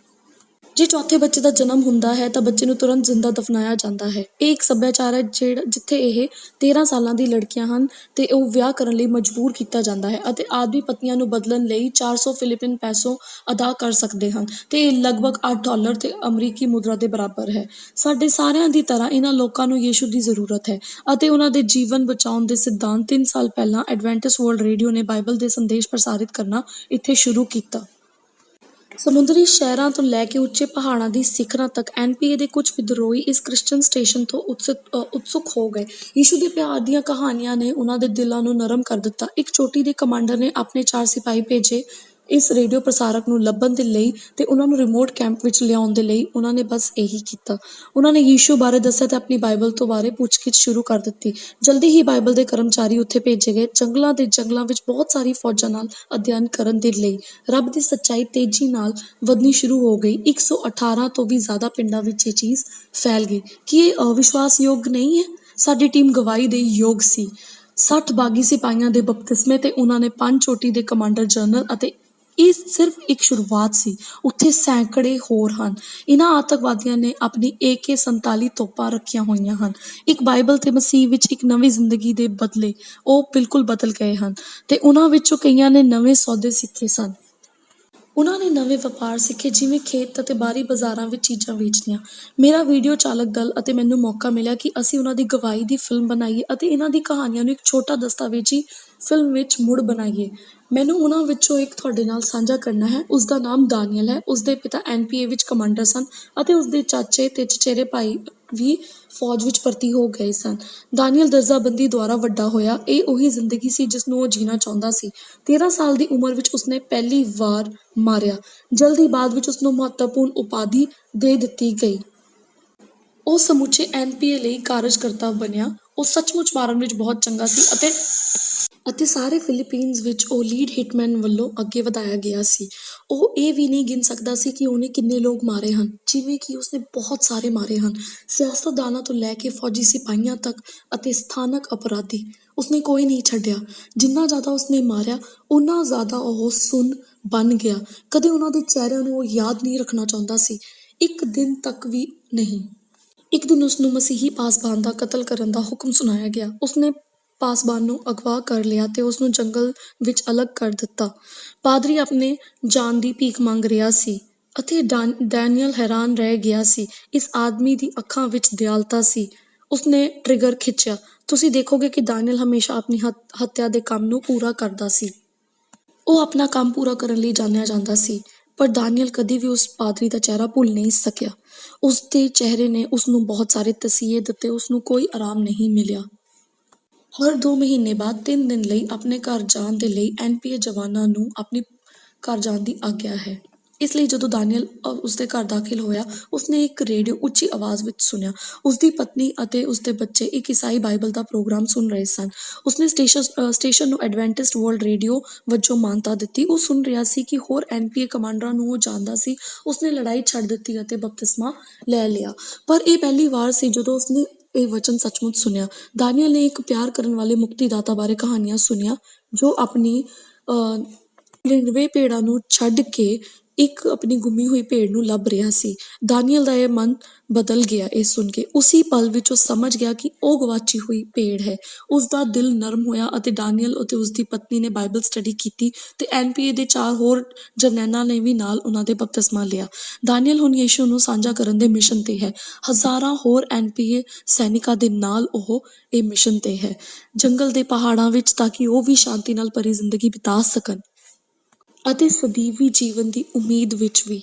A: ਜੇ ਚੌਥੇ ਬੱਚੇ ਦਾ ਜਨਮ ਹੁੰਦਾ ਹੈ ਤਾਂ ਬੱਚੇ ਨੂੰ ਤੁਰੰਤ ਜ਼ਿੰਦਾ ਦਫਨਾਇਆ ਜਾਂਦਾ ਹੈ। ਇਹ ਇੱਕ ਸੱਭਿਆਚਾਰ ਹੈ ਜਿੱਥੇ ਇਹ 13 ਸਾਲਾਂ ਦੀ ਲੜਕੀਆਂ ਹਨ ਤੇ ਉਹ ਵਿਆਹ ਕਰਨ ਲਈ ਮਜਬੂਰ ਕੀਤਾ ਜਾਂਦਾ ਹੈ ਅਤੇ ਆਦਮੀ ਪਤਨੀਆਂ ਨੂੰ ਬਦਲਣ ਲਈ 400 ਫਿਲੀਪੀਨ ਪੈਸੋ ਅਦਾ ਕਰ ਸਕਦੇ ਹਨ ਤੇ ਇਹ ਲਗਭਗ $8 ਤੇ ਅਮਰੀਕੀ ਮੁਦਰਾ ਦੇ ਬਰਾਬਰ ਹੈ। ਸਾਡੇ ਸਾਰਿਆਂ ਦੀ ਤਰ੍ਹਾਂ ਇਹਨਾਂ ਲੋਕਾਂ ਨੂੰ ਯੀਸ਼ੂ ਦੀ ਜ਼ਰੂਰਤ ਹੈ ਅਤੇ ਉਹਨਾਂ ਦੇ ਜੀਵਨ ਬਚਾਉਣ ਦੇ ਸਿਧਾਂਤ 3 ਸਾਲ ਪਹਿਲਾਂ ਐਡਵੈਂਟਿਸਟ ਵਰਲਡ ਰੇਡੀਓ ਨੇ ਬਾਈਬਲ ਦੇ ਸੰਦੇਸ਼ ਪ੍ਰਸਾਰਿਤ ਕਰਨਾ ਇੱਥੇ ਸ਼ੁਰੂ ਕੀਤਾ। ਸਮੁੰਦਰੀ ਸ਼ਹਿਰਾਂ ਤੋਂ ਲੈ ਕੇ ਉੱਚੇ ਪਹਾੜਾਂ ਦੀ ਸਿਖਰਾਂ ਤੱਕ ਐਨਪੀਏ ਦੇ ਕੁਝ ਵਿਦਰੋਹੀ ਇਸ ਕ੍ਰਿਸਚਨ ਸਟੇਸ਼ਨ ਤੋਂ ਉਤਸੁਕ ਹੋ ਗਏ। ਯੀਸ਼ੂ ਦੇ ਪਿਆਰ ਦੀਆਂ ਕਹਾਣੀਆਂ ਨੇ ਉਹਨਾਂ ਦੇ ਦਿਲਾਂ ਨੂੰ ਨਰਮ ਕਰ ਦਿੱਤਾ। ਇੱਕ ਚੋਟੀ ਦੇ ਕਮਾਂਡਰ ਨੇ ਆਪਣੇ 4 ਸਿਪਾਹੀ ਭੇਜੇ ਇਸ ਰੇਡੀਓ ਪ੍ਰਸਾਰਕ ਨੂੰ ਲੱਭਣ ਦੇ ਲਈ ਤੇ ਉਹਨਾਂ ਨੂੰ ਰਿਮੋਟ ਕੈਂਪ ਵਿੱਚ ਲਿਆਉਣ ਦੇ ਲਈ। ਉਹਨਾਂ ਨੇ ਬਸ ਇਹੀ ਕੀਤਾ। ਉਹਨਾਂ ਨੇ ਯੀਸ਼ੂ ਬਾਰੇ ਦੱਸਿਆ ਤੇ ਆਪਣੀ ਬਾਈਬਲ ਤੋਂ ਬਾਰੇ ਪੁੱਛਗਿੱਛ ਸ਼ੁਰੂ ਕਰ ਦਿੱਤੀ। ਜਲਦੀ ਹੀ ਬਾਈਬਲ ਦੇ ਕਰਮਚਾਰੀ ਉੱਥੇ ਭੇਜੇ ਗਏ, ਜੰਗਲਾਂ ਦੇ ਜੰਗਲਾਂ ਵਿੱਚ ਬਹੁਤ ਸਾਰੀ ਫੌਜਾਂ ਨਾਲ ਅਧਿਐਨ ਕਰਨ ਦੇ ਲਈ। ਰੱਬ ਦੀ ਸੱਚਾਈ ਤੇਜ਼ੀ ਨਾਲ ਵਧਣੀ ਸ਼ੁਰੂ ਹੋ ਗਈ। 118 ਤੋਂ ਵੀ ਜ਼ਿਆਦਾ ਪਿੰਡਾਂ ਵਿੱਚ ਇਹ ਚੀਜ਼ ਫੈਲ ਗਈ। ਕੀ ਇਹ ਅਵਿਸ਼ਵਾਸਯੋਗ ਨਹੀਂ ਹੈ? ਸਾਡੀ ਟੀਮ ਗਵਾਹੀ ਦੇ ਯੋਗ ਸੀ। 60 ਬਾਗੀ ਸਿਪਾਹੀਆਂ ਦੇ ਬਪਤਿਸਮੇ ਤੇ ਉਹਨਾਂ ਨੇ 5 ਚੋਟੀ ਦੇ ਕਮਾਂਡਰ ਜਨਰਲ ਅਤੇ ਇਹ ਸਿਰਫ ਇੱਕ ਸ਼ੁਰੂਆਤ ਸੀ। ਉੱਥੇ ਸੈਂਕੜੇ ਹੋਰ ਹਨ। ਇਹਨਾਂ ਆਤੰਕਵਾਦੀਆਂ ਨੇ ਆਪਣੀ AK-47 ਤੋਪਾਂ ਰੱਖੀਆਂ ਹੋਈਆਂ ਹਨ। ਇੱਕ ਬਾਈਬਲ ਤੇ ਮਸੀਹ ਵਿੱਚ ਇੱਕ ਨਵੀਂ ਜ਼ਿੰਦਗੀ ਦੇ ਬਦਲੇ ਉਹ ਬਿਲਕੁਲ ਬਦਲ ਗਏ ਹਨ ਤੇ ਉਹਨਾਂ ਵਿੱਚੋਂ ਕਈਆਂ ਨੇ ਨਵੇਂ ਸੌਦੇ ਸਿੱਖੇ ਸਨ। ਉਹਨਾਂ ਨੇ ਨਵੇਂ ਵਪਾਰ ਸਿੱਖੇ, ਜਿਵੇਂ ਖੇਤ ਅਤੇ ਬਾਹਰੀ ਬਾਜ਼ਾਰਾਂ ਵਿੱਚ ਚੀਜ਼ਾਂ ਵੇਚਣੀਆਂ। ਮੇਰਾ ਵੀਡੀਓ ਚਾਲਕ ਦਲ ਅਤੇ ਮੈਨੂੰ ਮੌਕਾ ਮਿਲਿਆ ਕਿ ਅਸੀਂ ਉਹਨਾਂ ਦੀ ਗਵਾਹੀ ਦੀ ਫਿਲਮ ਬਣਾਈਏ ਅਤੇ ਇਹਨਾਂ ਦੀ ਕਹਾਣੀਆਂ ਨੂੰ ਇੱਕ ਛੋਟਾ ਦਸਤਾਵੇਜ਼ੀ ਫਿਲਮ ਵਿੱਚ ਮੁੜ ਬਣਾਈਏ। ਮੈਨੂੰ ਉਹਨਾਂ ਵਿੱਚੋਂ ਇੱਕ ਤੁਹਾਡੇ ਨਾਲ ਸਾਂਝਾ ਕਰਨਾ ਹੈ। ਉਸ ਦਾ ਨਾਮ ਦਾਨੀਅਲ ਹੈ। ਉਸ ਦੇ ਪਿਤਾ ਐਨਪੀਏ ਵਿੱਚ ਕਮਾਂਡਰ ਸਨ ਅਤੇ ਉਸ ਦੇ ਚਾਚੇ ਤੇ ਚਚੇਰੇ ਭਾਈ ਵੀ ਫੌਜ ਵਿੱਚ ਭਰਤੀ ਹੋ ਗਏ ਸਨ। ਦਾਨੀਅਲ ਦਰਜਾਬੰਦੀ ਦੁਆਰਾ ਵੱਡਾ ਹੋਇਆ। ਇਹ ਉਹੀ ਜ਼ਿੰਦਗੀ ਸੀ ਜਿਸ ਨੂੰ ਉਹ ਜੀਣਾ ਚਾਹੁੰਦਾ ਸੀ। 13 ਸਾਲ ਦੀ ਉਮਰ ਵਿੱਚ ਉਸਨੇ ਪਹਿਲੀ ਵਾਰ ਮਾਰਿਆ। ਜਲਦ ਹੀ ਬਾਅਦ ਵਿੱਚ ਉਸਨੂੰ ਮਹੱਤਵਪੂਰਨ ਉਪਾਧੀ ਦੇ ਦਿੱਤੀ ਗਈ। ਉਹ ਸਮੁੱਚੇ ਐਨਪੀਏ ਲਈ ਕਾਰਜਕਰਤਾ ਬਣਿਆ। ਉਹ ਸੱਚਮੁੱਚ ਮਾਰਨ ਵਿੱਚ ਬਹੁਤ ਚੰਗਾ ਸੀ ਅਤੇ ਸਾਰੇ ਫਿਲੀਪੀਨਜ਼ ਵਿੱਚ ਉਹ ਲੀਡ ਹਿਟਮੈਨ ਵੱਲੋਂ ਅੱਗੇ ਵਧਾਇਆ ਗਿਆ ਸੀ। ਉਹ ਇਹ ਵੀ ਨਹੀਂ ਗਿਣ ਸਕਦਾ ਸੀ ਕਿ ਉਹਨੇ ਕਿੰਨੇ ਲੋਕ ਮਾਰੇ ਹਨ, ਜਿਵੇਂ ਕਿ ਉਸਨੇ ਬਹੁਤ ਸਾਰੇ ਮਾਰੇ ਹਨ। ਸਿਆਸਤਦਾਨਾਂ ਤੋਂ ਲੈ ਕੇ ਫੌਜੀ ਸਿਪਾਹੀਆਂ ਤੱਕ ਅਤੇ ਸਥਾਨਕ ਅਪਰਾਧੀ, ਉਸਨੇ ਕੋਈ ਨਹੀਂ ਛੱਡਿਆ। ਜਿੰਨਾ ਜ਼ਿਆਦਾ ਉਸਨੇ ਮਾਰਿਆ, ਓਨਾ ਜ਼ਿਆਦਾ ਉਹ ਸੁੰਨ ਬਣ ਗਿਆ। ਕਦੇ ਉਹਨਾਂ ਦੇ ਚਿਹਰਿਆਂ ਨੂੰ ਉਹ ਯਾਦ ਨਹੀਂ ਰੱਖਣਾ ਚਾਹੁੰਦਾ ਸੀ, ਇੱਕ ਦਿਨ ਤੱਕ ਵੀ ਨਹੀਂ। ਇੱਕ ਦਿਨ ਉਸਨੂੰ ਮਸੀਹੀ ਪਾਸਬਾਨ ਦਾ ਕਤਲ ਕਰਨ ਦਾ ਹੁਕਮ ਸੁਣਾਇਆ ਗਿਆ। ਉਸਨੇ ਪਾਸਬਾਨ ਨੂੰ ਅਗਵਾ ਕਰ ਲਿਆ ਤੇ ਉਸਨੂੰ ਜੰਗਲ ਵਿੱਚ ਅਲੱਗ ਕਰ ਦਿੱਤਾ। ਪਾਦਰੀ ਆਪਣੇ ਜਾਨ ਦੀ ਭੀਖ ਮੰਗ ਰਿਹਾ ਸੀ ਅਤੇ ਡੈਨੀਅਲ ਹੈਰਾਨ ਰਹਿ ਗਿਆ ਸੀ। ਇਸ ਆਦਮੀ ਦੀ ਅੱਖਾਂ ਵਿੱਚ ਦਿਆਲਤਾ ਸੀ। ਉਸਨੇ ਟ੍ਰਿਗਰ ਖਿੱਚਿਆ। ਤੁਸੀਂ ਦੇਖੋਗੇ ਕਿ ਦਾਨੀਅਲ ਹਮੇਸ਼ਾ ਆਪਣੀ ਹੱਤਿਆ ਦੇ ਕੰਮ ਨੂੰ ਪੂਰਾ ਕਰਦਾ ਸੀ। ਉਹ ਆਪਣਾ ਕੰਮ ਪੂਰਾ ਕਰਨ ਲਈ ਜਾਣਿਆ ਜਾਂਦਾ ਸੀ। ਪਰ ਦਾਨੀਅਲ ਕਦੀ ਵੀ ਉਸ ਪਾਦਰੀ ਦਾ ਚਿਹਰਾ ਭੁੱਲ ਨਹੀਂ ਸਕਿਆ। ਉਸਦੇ ਚਿਹਰੇ ਨੇ ਉਸਨੂੰ ਬਹੁਤ ਸਾਰੇ ਤਸੀਹੇ ਦਿੱਤੇ। ਉਸਨੂੰ ਕੋਈ ਆਰਾਮ ਨਹੀਂ ਮਿਲਿਆ। ਹਰ 2 ਮਹੀਨੇ ਬਾਅਦ 3 ਦਿਨ ਲਈ ਆਪਣੇ ਘਰ ਜਾਣ ਦੇ ਲਈ ਐਨਪੀਏ ਜਵਾਨਾਂ ਨੂੰ ਆਪਣੇ ਘਰ ਜਾਣ ਦੀ ਆਗਿਆ ਹੈ। ਇਸ ਲਈ ਜਦੋਂ ਦਾਨੀਅਲ ਉਸਦੇ ਘਰ ਦਾਖਲ ਹੋਇਆ, ਉਸਨੇ ਇੱਕ ਰੇਡੀਓ ਉੱਚੀ ਆਵਾਜ਼ ਵਿੱਚ ਸੁਣਿਆ। ਉਸਦੀ ਪਤਨੀ ਅਤੇ ਉਸਦੇ ਬੱਚੇ ਇੱਕ ਈਸਾਈ ਬਾਈਬਲ ਦਾ ਪ੍ਰੋਗਰਾਮ ਸੁਣ ਰਹੇ ਸਨ। ਉਸਨੇ ਸਟੇਸ਼ਨ ਨੂੰ ਐਡਵੈਂਟਿਸਟ ਵਰਲਡ ਰੇਡੀਓ ਵਜੋਂ ਮਾਨਤਾ ਦਿੱਤੀ। ਉਹ ਸੁਣ ਰਿਹਾ ਸੀ ਕਿ ਹੋਰ ਐਨਪੀਏ ਕਮਾਂਡਰਾਂ ਨੂੰ ਉਹ ਜਾਣਦਾ ਸੀ। ਉਸਨੇ ਲੜਾਈ ਛੱਡ ਦਿੱਤੀ ਅਤੇ ਬਪਤਿਸਮਾ ਲੈ ਲਿਆ। ਪਰ ਇਹ ਪਹਿਲੀ ਵਾਰ ਸੀ ਜਦੋਂ ਉਸਨੇ ਇਹ ਵਚਨ ਸੱਚਮੁੱਚ ਸੁਣਿਆ। ਦਾਨੀਅਲ ਨੇ ਇੱਕ ਪਿਆਰ ਕਰਨ ਵਾਲੇ ਮੁਕਤੀਦਾਤਾ ਬਾਰੇ ਕਹਾਣੀਆਂ ਸੁਣੀਆਂ ਜੋ ਆਪਣੀ 99 ਭੇਡਾਂ ਨੂੰ ਛੱਡ ਕੇ ਇੱਕ ਆਪਣੀ ਗੁੰਮੀ ਹੋਈ ਭੇਡ ਨੂੰ ਲੱਭ ਰਿਹਾ ਸੀ। ਦਾਨੀਅਲ ਦਾ ਇਹ ਮਨ ਬਦਲ ਗਿਆ ਇਹ ਸੁਣ ਕੇ। ਉਸੀ ਪਲ ਵਿੱਚ ਉਹ ਸਮਝ ਗਿਆ ਕਿ ਉਹ ਗਵਾਚੀ ਹੋਈ ਭੇਡ ਹੈ। ਉਸਦਾ ਦਿਲ ਨਰਮ ਹੋਇਆ ਅਤੇ ਦਾਨੀਅਲ ਅਤੇ ਉਸਦੀ ਪਤਨੀ ਨੇ ਬਾਈਬਲ ਸਟੱਡੀ ਕੀਤੀ ਤੇ ਐਨਪੀਏ ਦੇ 4 ਹੋਰ ਜਰਨੈਲਾਂ ਨੇ ਵੀ ਨਾਲ ਉਹਨਾਂ ਦੇ ਬਪਤਿਸਮਾ ਲਿਆ। ਦਾਨੀਅਲ ਹੁਣ ਯੀਸ਼ੂ ਨੂੰ ਸਾਂਝਾ ਕਰਨ ਦੇ ਮਿਸ਼ਨ ਤੇ ਹੈ। ਹਜ਼ਾਰਾਂ ਹੋਰ ਐਨਪੀਏ ਸੈਨਿਕਾਂ ਦੇ ਨਾਲ ਉਹ ਇਹ ਮਿਸ਼ਨ ਤੇ ਹੈ, ਜੰਗਲ ਦੇ ਪਹਾੜਾਂ ਵਿੱਚ, ਤਾਂ ਕਿ ਉਹ ਵੀ ਸ਼ਾਂਤੀ ਨਾਲ ਭਰੀ ਜ਼ਿੰਦਗੀ ਬਿਤਾ ਸਕਣ ਅਤੇ ਸਦੀਵੀ ਜੀਵਨ ਦੀ ਉਮੀਦ ਵਿੱਚ ਵੀ।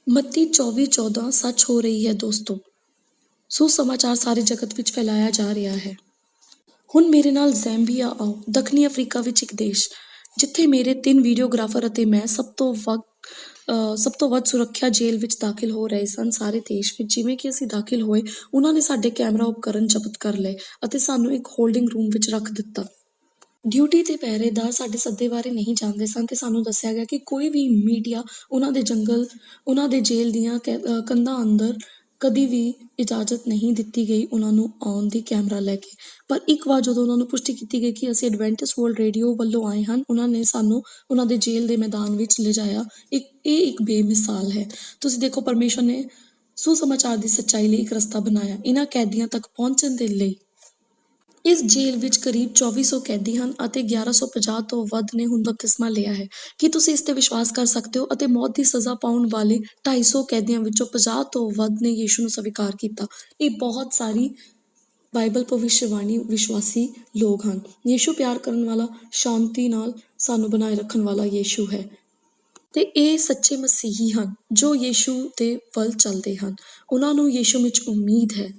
A: ਮੱਤੀ 24:14 ਸੱਚ ਹੋ ਰਹੀ ਹੈ ਦੋਸਤੋ। ਸੁਸਮਾਚਾਰ ਸਾਰੇ ਜਗਤ ਵਿੱਚ ਫੈਲਾਇਆ ਜਾ ਰਿਹਾ ਹੈ। ਹੁਣ ਮੇਰੇ ਨਾਲ ਜ਼ੈਂਬੀਆ ਆਓ, ਦੱਖਣੀ ਅਫਰੀਕਾ ਵਿੱਚ ਇੱਕ ਦੇਸ਼ ਜਿੱਥੇ ਮੇਰੇ 3 ਵੀਡੀਓਗ੍ਰਾਫਰ ਅਤੇ ਮੈਂ ਸਭ ਤੋਂ ਵੱਧ ਸੁਰੱਖਿਆ ਜੇਲ੍ਹ ਵਿੱਚ ਦਾਖਲ ਹੋ ਰਹੇ ਸਨ ਸਾਰੇ ਦੇਸ਼ ਵਿੱਚ। ਜਿਵੇਂ ਕਿ ਅਸੀਂ ਦਾਖਲ ਹੋਏ, ਉਹਨਾਂ ਨੇ ਸਾਡੇ ਕੈਮਰਾ ਉਪਕਰਨ ਜ਼ਬਤ ਕਰ ਲਏ ਅਤੇ ਸਾਨੂੰ ਇੱਕ ਹੋਲਡਿੰਗ ਰੂਮ ਵਿੱਚ ਰੱਖ ਦਿੱਤਾ। ਡਿਊਟੀ 'ਤੇ ਪਹਿਰੇਦਾਰ ਸਾਡੇ ਸੱਦੇ ਬਾਰੇ ਨਹੀਂ ਜਾਣਦੇ ਸਨ ਤੇ ਸਾਨੂੰ ਦੱਸਿਆ ਗਿਆ ਕਿ ਕੋਈ ਵੀ ਮੀਡੀਆ ਉਹਨਾਂ ਦੇ ਜੇਲ੍ਹ ਦੀਆਂ ਕੰਧਾਂ ਅੰਦਰ ਕਦੀ ਵੀ ਇਜਾਜ਼ਤ ਨਹੀਂ ਦਿੱਤੀ ਗਈ ਉਹਨਾਂ ਨੂੰ ਆਉਣ ਦੀ ਕੈਮਰਾ ਲੈ ਕੇ। ਪਰ ਇੱਕ ਵਾਰ ਜਦੋਂ ਉਹਨਾਂ ਨੂੰ ਪੁਸ਼ਟੀ ਕੀਤੀ ਗਈ ਕਿ ਅਸੀਂ ਐਡਵੈਂਟਿਸਟ ਵਰਲਡ ਰੇਡੀਓ ਵੱਲੋਂ ਆਏ ਹਨ, ਉਹਨਾਂ ਨੇ ਸਾਨੂੰ ਉਹਨਾਂ ਦੇ ਜੇਲ੍ਹ ਦੇ ਮੈਦਾਨ ਵਿੱਚ ਲਿਜਾਇਆ। ਇਹ ਇੱਕ ਬੇਮਿਸਾਲ ਹੈ। ਤੁਸੀਂ ਦੇਖੋ, ਪਰਮੇਸ਼ਰ ਨੇ ਸੁਸਮਾਚਾਰ ਦੀ ਸੱਚਾਈ ਲਈ ਇੱਕ ਰਸਤਾ ਬਣਾਇਆ ਇਹਨਾਂ ਕੈਦੀਆਂ ਤੱਕ ਪਹੁੰਚਣ ਦੇ ਲਈ। ਇਸ ਜੇਲ੍ਹ ਵਿੱਚ ਕਰੀਬ 2400 ਕੈਦੀ ਹਨ ਅਤੇ 1150 ਤੋਂ ਵੱਧ ਨੇ ਹੁਣ ਬਪਤਿਸਮਾ ਲਿਆ ਹੈ। ਕੀ ਤੁਸੀਂ ਇਸ 'ਤੇ ਵਿਸ਼ਵਾਸ ਕਰ ਸਕਦੇ ਹੋ? ਅਤੇ ਮੌਤ ਦੀ ਸਜ਼ਾ ਪਾਉਣ ਵਾਲੇ 250 ਕੈਦੀਆਂ ਵਿੱਚੋਂ 50 ਤੋਂ ਵੱਧ ਨੇ ਯੀਸ਼ੂ ਨੂੰ ਸਵੀਕਾਰ ਕੀਤਾ। ਇਹ ਬਹੁਤ ਸਾਰੀ ਬਾਈਬਲ ਭਵਿੱਖਬਾਣੀ ਵਿਸ਼ਵਾਸੀ ਲੋਕ ਹਨ। ਯੀਸ਼ੂ ਪਿਆਰ ਕਰਨ ਵਾਲਾ, ਸ਼ਾਂਤੀ ਨਾਲ ਸਾਨੂੰ ਬਣਾਏ ਰੱਖਣ ਵਾਲਾ ਯੀਸ਼ੂ ਹੈ। ਤੇ ਇਹ ਸੱਚੇ ਮਸੀਹੀ ਹਨ ਜੋ ਯੀਸ਼ੂ ਦੇ ਵੱਲ ਚੱਲਦੇ ਹਨ। ਉਹਨਾਂ ਨੂੰ ਯੀਸ਼ੂ ਵਿੱਚ ਉਮੀਦ ਹੈ।